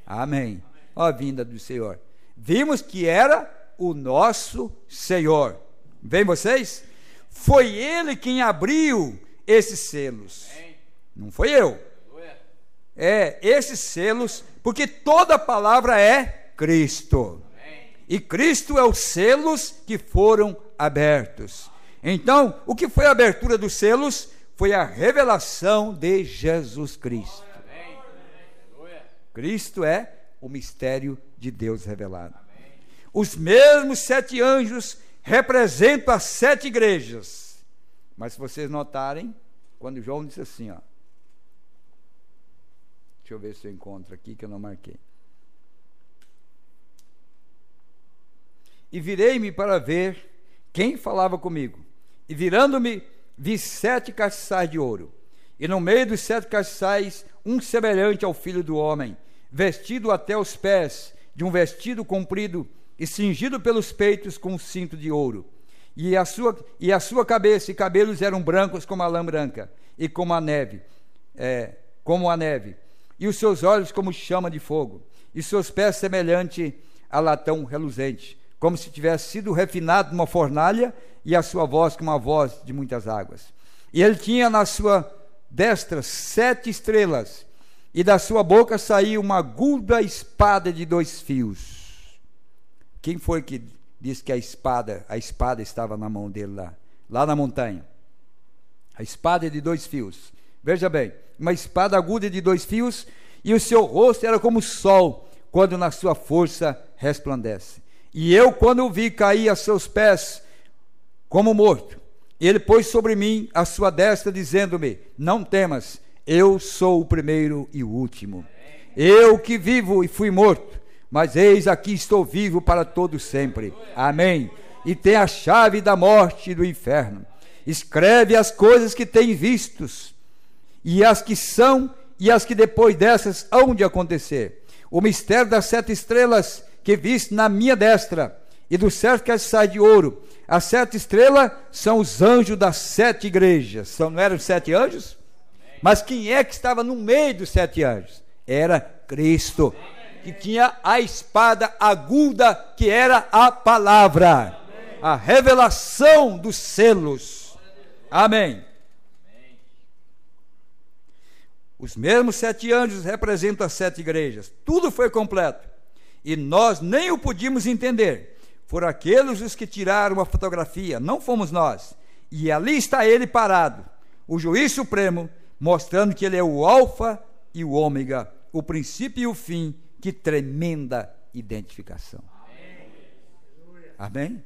Amém. Ó a vinda do Senhor. Vimos que era o nosso Senhor. Vem vocês? Foi Ele quem abriu esses selos. Não foi eu. Esses selos, porque toda palavra é Cristo. E Cristo é os selos que foram abertos. Então, o que foi a abertura dos selos? Foi a revelação de Jesus Cristo. Cristo é o mistério de Deus revelado. Os mesmos 7 anjos representam as 7 igrejas. Mas se vocês notarem, quando João disse assim, ó, deixa eu ver se eu encontro aqui que eu não marquei. E virei-me para ver quem falava comigo. E virando-me, vi 7 castiçais de ouro. E no meio dos 7 castiçais, um semelhante ao Filho do Homem, vestido até os pés, de um vestido comprido, e cingido pelos peitos com um cinto de ouro. E a sua cabeça e cabelos eram brancos como a lã branca, e como a neve. E os seus olhos como chama de fogo. E seus pés semelhante a latão reluzente, como se tivesse sido refinado numa fornalha, e a sua voz como a voz de muitas águas. E ele tinha na sua destra 7 estrelas, e da sua boca saía uma aguda espada de 2 fios. Quem foi que disse que a espada estava na mão dele lá na montanha? A espada de 2 fios. Veja bem, uma espada aguda de 2 fios, e o seu rosto era como o sol, quando na sua força resplandece. E eu, quando o vi, caí a seus pés como morto. Ele pôs sobre mim a sua destra, dizendo-me: não temas, eu sou o primeiro e o último. Eu que vivo e fui morto, mas eis aqui estou vivo para todo sempre. Amém. E tem a chave da morte e do inferno. Escreve as coisas que tens vistos, e as que são, e as que depois dessas hão de acontecer. O mistério das 7 estrelas que viste na minha destra, e dos 7 castiçais de ouro. As 7 estrelas são os anjos das 7 igrejas. Não eram 7 anjos? Mas quem é que estava no meio dos 7 anjos? Era Cristo, que tinha a espada aguda, que era a palavra, a revelação dos selos. Amém. Os mesmos 7 anjos representam as 7 igrejas. Tudo foi completo, e nós nem o podíamos entender. Foram aqueles os que tiraram a fotografia, não fomos nós. E ali está ele parado, o juiz supremo, mostrando que ele é o alfa e o ômega, o princípio e o fim. Que tremenda identificação. Amém?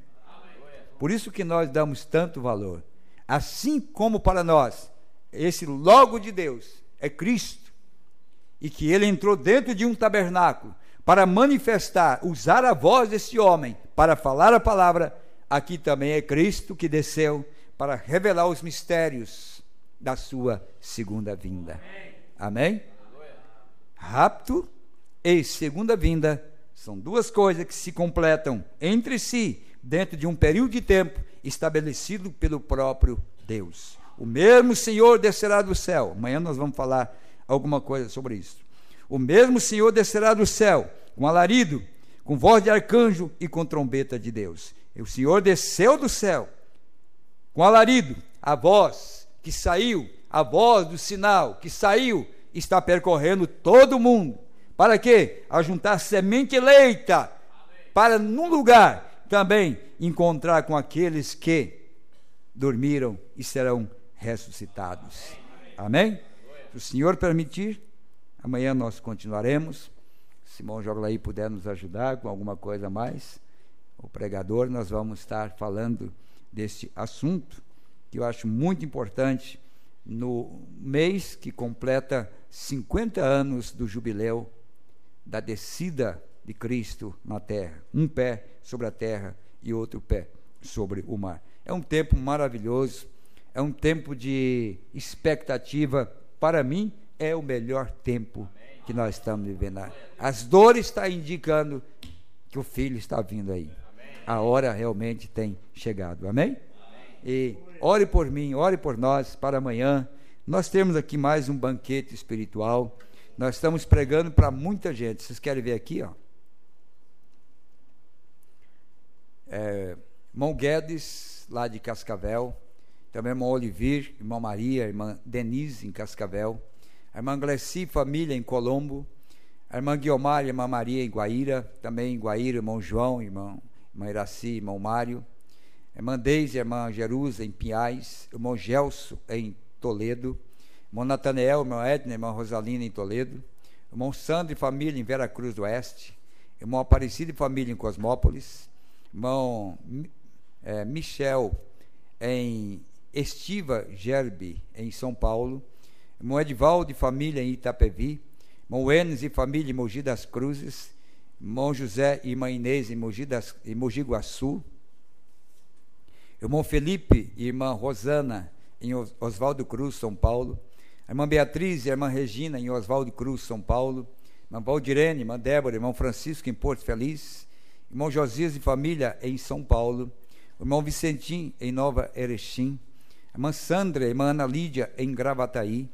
Por isso que nós damos tanto valor. Assim como para nós, esse logo de Deus é Cristo, e que ele entrou dentro de um tabernáculo para manifestar, usar a voz desse homem para falar a palavra, aqui também é Cristo que desceu para revelar os mistérios da sua segunda vinda. Amém? Rapto e segunda vinda são duas coisas que se completam entre si dentro de um período de tempo estabelecido pelo próprio Deus. O mesmo Senhor descerá do céu. Amanhã nós vamos falar alguma coisa sobre isso. O mesmo Senhor descerá do céu com alarido, com voz de arcanjo e com trombeta de Deus. E o Senhor desceu do céu com alarido, a voz que saiu, a voz do sinal que saiu, está percorrendo todo o mundo. Para quê? Ajuntar semente eleita, para num lugar também encontrar com aqueles que dormiram e serão ressuscitados. Amém? Se o Senhor permitir, amanhã nós continuaremos. Se o irmão Joglaí puder nos ajudar com alguma coisa a mais, o pregador, nós vamos estar falando deste assunto, que eu acho muito importante, no mês que completa 50 anos do jubileu da descida de Cristo na terra, um pé sobre a terra e outro pé sobre o mar. É um tempo maravilhoso, é um tempo de expectativa. Para mim é o melhor tempo que nós estamos vivendo. As dores estão indicando que o Filho está vindo aí. A hora realmente tem chegado. Amém? E ore por mim, ore por nós para amanhã. Nós temos aqui mais um banquete espiritual. Nós estamos pregando para muita gente. Vocês querem ver aqui, ó? Irmão Guedes, lá de Cascavel. Também irmão Olivir, irmã Maria, irmã Denise, em Cascavel. A irmã Gleci, família, em Colombo. A irmã Guiomar e a irmã Maria, em Guaíra. Também em Guaíra, irmão João, irmã Iraci, irmão Mário. A irmã Deise, a irmã Jerusa, em Pinhais. Irmão Gelso, em Toledo. Irmão Natanael, irmão Edna, irmã Rosalina, em Toledo. Irmão Sandro e família, em Vera Cruz do Oeste. Irmão Aparecido e família, em Cosmópolis. Irmão Michel, em Estiva Gerbe, em São Paulo. Irmão Edivaldo e família, em Itapevi. Irmão Enes e família, em Mogi das Cruzes. Irmão José e irmã Inês, em Mogi Guaçu. Irmão Felipe e irmã Rosana, em Oswaldo Cruz, São Paulo. A irmã Beatriz e a irmã Regina, em Oswaldo Cruz, São Paulo. Irmã Valdirene, irmã Débora, irmão Francisco, em Porto Feliz. Irmão Josias e família, em São Paulo. Irmão Vicentim, em Nova Erechim. Irmã Sandra, irmã Ana Lídia, em Gravataí.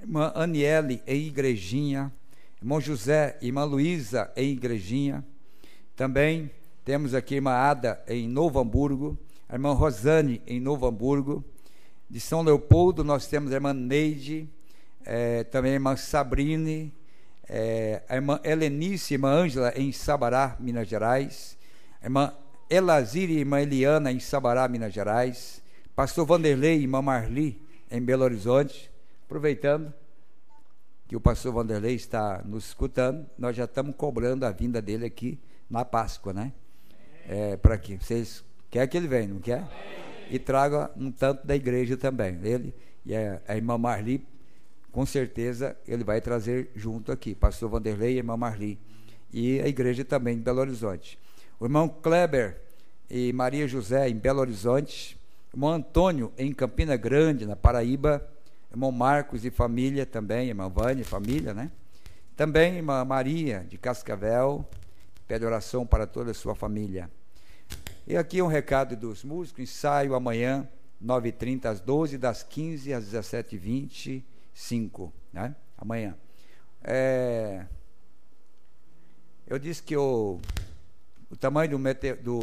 Irmã Aniele, em Igrejinha. Irmão José e irmã Luísa, em Igrejinha. Também temos aqui a irmã Ada, em Novo Hamburgo. A irmã Rosane, em Novo Hamburgo. De São Leopoldo nós temos a irmã Neide, também a irmã Sabrine, a irmã Helenice e a irmã Ângela, em Sabará, Minas Gerais. A irmã Elazir e a irmã Eliana, em Sabará, Minas Gerais. Pastor Vanderlei e irmã Marli, em Belo Horizonte. Aproveitando que o pastor Vanderlei está nos escutando, nós já estamos cobrando a vinda dele aqui na Páscoa, né? Para que vocês querem que ele venha, não quer? E traga um tanto da igreja também. Ele e a irmã Marli, com certeza ele vai trazer junto aqui, pastor Vanderlei e a irmã Marli, e a igreja também de Belo Horizonte. O irmão Kleber e Maria José, em Belo Horizonte. O irmão Antônio, em Campina Grande, na Paraíba. Irmão Marcos e família também, irmã Vânia e família, né? Também irmã Maria, de Cascavel, pede oração para toda a sua família. E aqui um recado dos músicos: ensaio amanhã, 9h30 às 12, das 15 às 17h25, né? Amanhã. Eu disse que o tamanho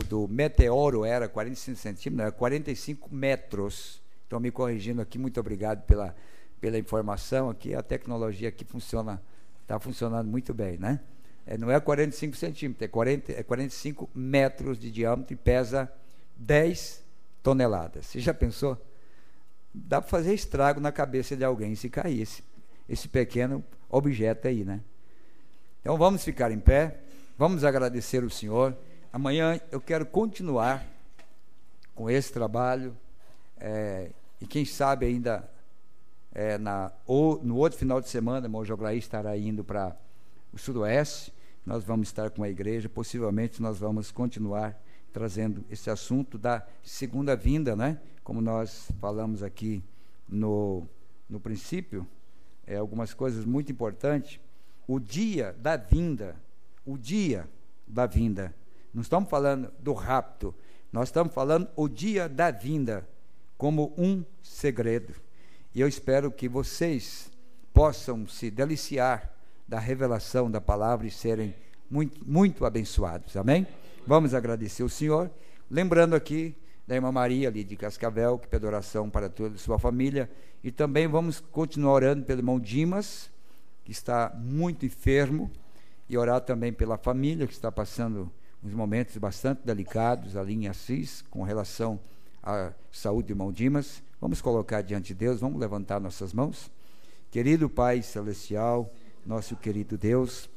do meteoro era 45 centímetros, era 45 metros. Estão me corrigindo aqui, muito obrigado pela informação aqui. A tecnologia aqui está funcionando muito bem, né? Não é 45 centímetros, é 45 metros de diâmetro e pesa 10 toneladas. Você já pensou? dá para fazer estrago na cabeça de alguém se cair esse pequeno objeto aí, né? Então vamos ficar em pé, vamos agradecer o Senhor. Amanhã eu quero continuar com esse trabalho, e quem sabe ainda no outro final de semana, o irmão Joglaí estará indo para o Sudoeste, nós vamos estar com a igreja, possivelmente nós vamos continuar trazendo esse assunto da segunda vinda, né? Como nós falamos aqui no princípio, algumas coisas muito importantes. O dia da vinda, não estamos falando do rapto, nós estamos falando o dia da vinda como um segredo. E eu espero que vocês possam se deliciar da revelação da palavra e serem muito, muito abençoados. Amém? Vamos agradecer o Senhor, lembrando aqui da irmã Maria ali de Cascavel, que pede oração para toda a sua família, e também vamos continuar orando pelo irmão Dimas, que está muito enfermo, e orar também pela família, que está passando uns momentos bastante delicados ali em Assis, com relação à saúde do irmão Dimas. Vamos colocar diante de Deus, vamos levantar nossas mãos. Querido Pai Celestial, nosso querido Deus,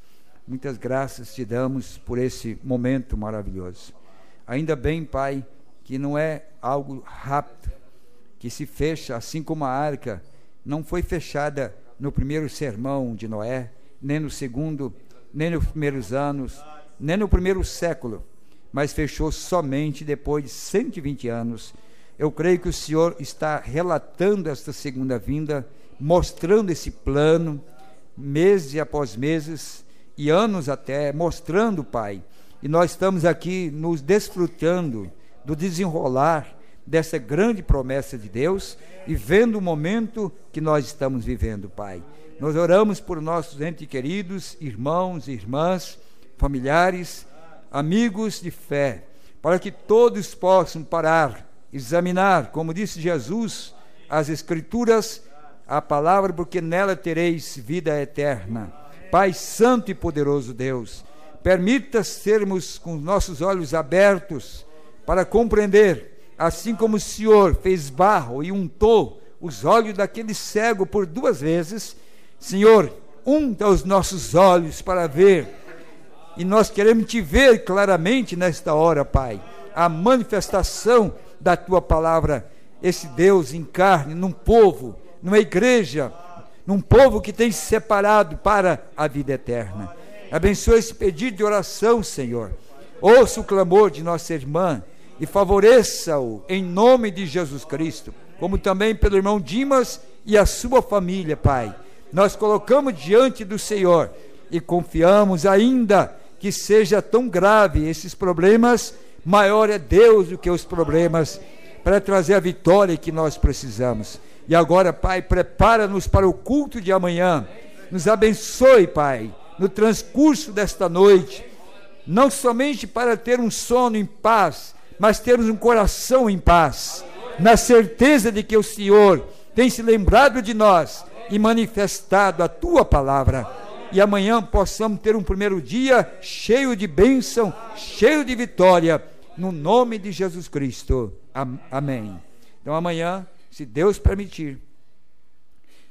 muitas graças te damos por esse momento maravilhoso. Ainda bem, Pai, que não é algo rápido, que se fecha, assim como a arca não foi fechada no primeiro sermão de Noé, nem no segundo, nem nos primeiros anos, nem no primeiro século, mas fechou somente depois de 120 anos. Eu creio que o Senhor está relatando esta segunda vinda, mostrando esse plano, meses após meses, e anos até, mostrando, Pai, e nós estamos aqui nos desfrutando do desenrolar dessa grande promessa de Deus, e vendo o momento que nós estamos vivendo, Pai. Nós oramos por nossos entes queridos, irmãos e irmãs, familiares, amigos de fé, para que todos possam parar, examinar, como disse Jesus, as Escrituras, a palavra, porque nela tereis vida eterna. Pai Santo e poderoso Deus, permita sermos com nossos olhos abertos para compreender, assim como o Senhor fez barro e untou os olhos daquele cego por 2 vezes, Senhor, unta os nossos olhos para ver, e nós queremos te ver claramente nesta hora, Pai, a manifestação da tua palavra, esse Deus em carne, num povo, numa igreja, num povo que tem se separado para a vida eterna. Abençoa esse pedido de oração, Senhor. Ouça o clamor de nossa irmã e favoreça-o em nome de Jesus Cristo, como também pelo irmão Dimas e a sua família, Pai. Nós colocamos diante do Senhor e confiamos, ainda que seja tão grave esses problemas, maior é Deus do que os problemas, para trazer a vitória que nós precisamos. E agora, Pai, prepara-nos para o culto de amanhã. Nos abençoe, Pai, no transcurso desta noite, não somente para ter um sono em paz, mas termos um coração em paz, na certeza de que o Senhor tem se lembrado de nós e manifestado a tua palavra, e amanhã possamos ter um primeiro dia cheio de bênção, cheio de vitória, no nome de Jesus Cristo. Amém. Então amanhã, se Deus permitir,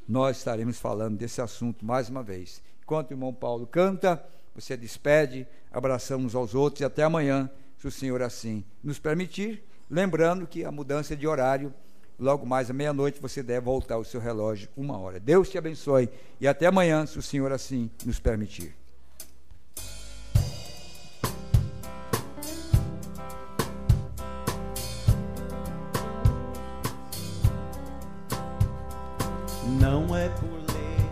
nós estaremos falando desse assunto mais uma vez. Enquanto o irmão Paulo canta, você despede, abraçamos aos outros e até amanhã, se o Senhor assim nos permitir. Lembrando que a mudança de horário, logo mais à meia-noite, você deve voltar o seu relógio 1 hora. Deus te abençoe e até amanhã, se o Senhor assim nos permitir. Não é por ler,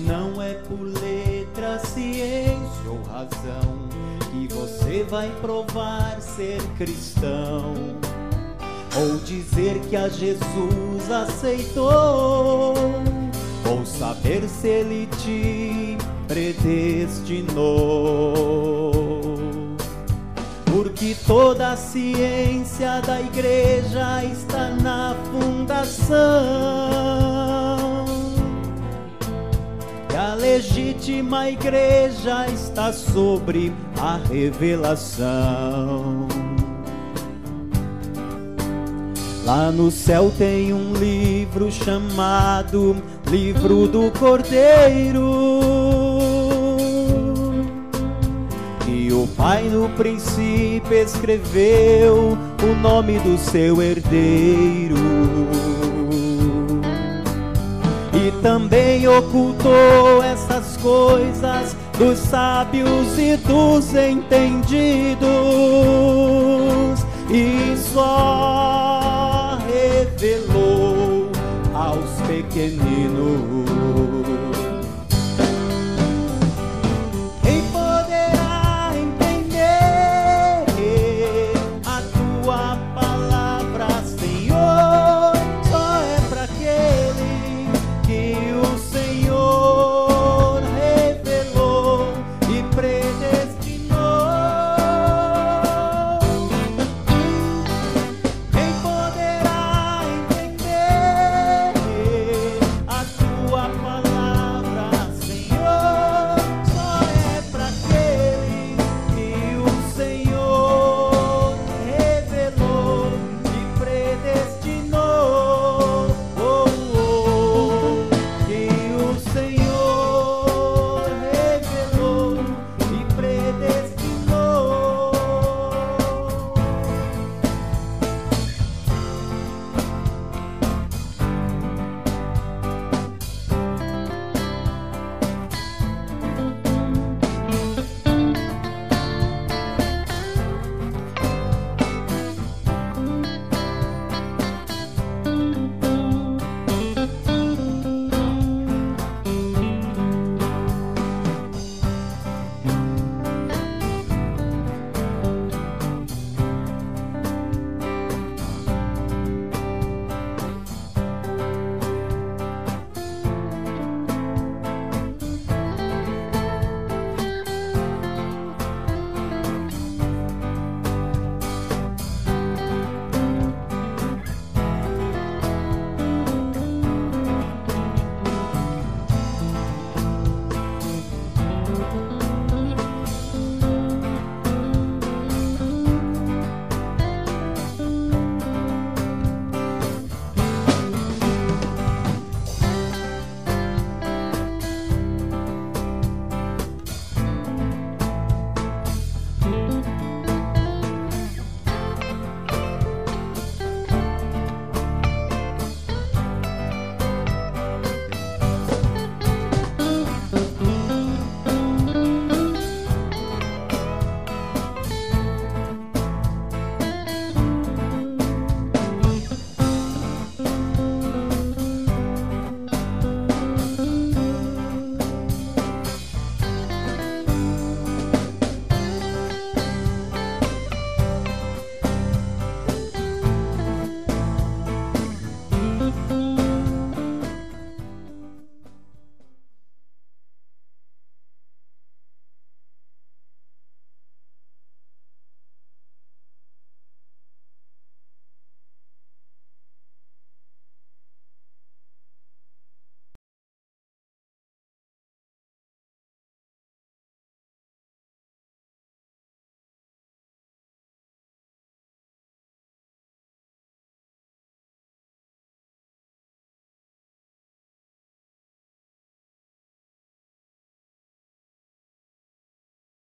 não é por letra, ciência ou razão que você vai provar ser cristão, ou dizer que a Jesus aceitou, ou saber se ele te predestinou. Porque toda a ciência da igreja está na fundação, e a legítima última igreja está sobre a revelação. Lá no céu tem um livro chamado Livro do Cordeiro, e o Pai no princípio escreveu o nome do seu herdeiro, e também ocultou essas coisas dos sábios e dos entendidos, e só revelou aos pequeninos.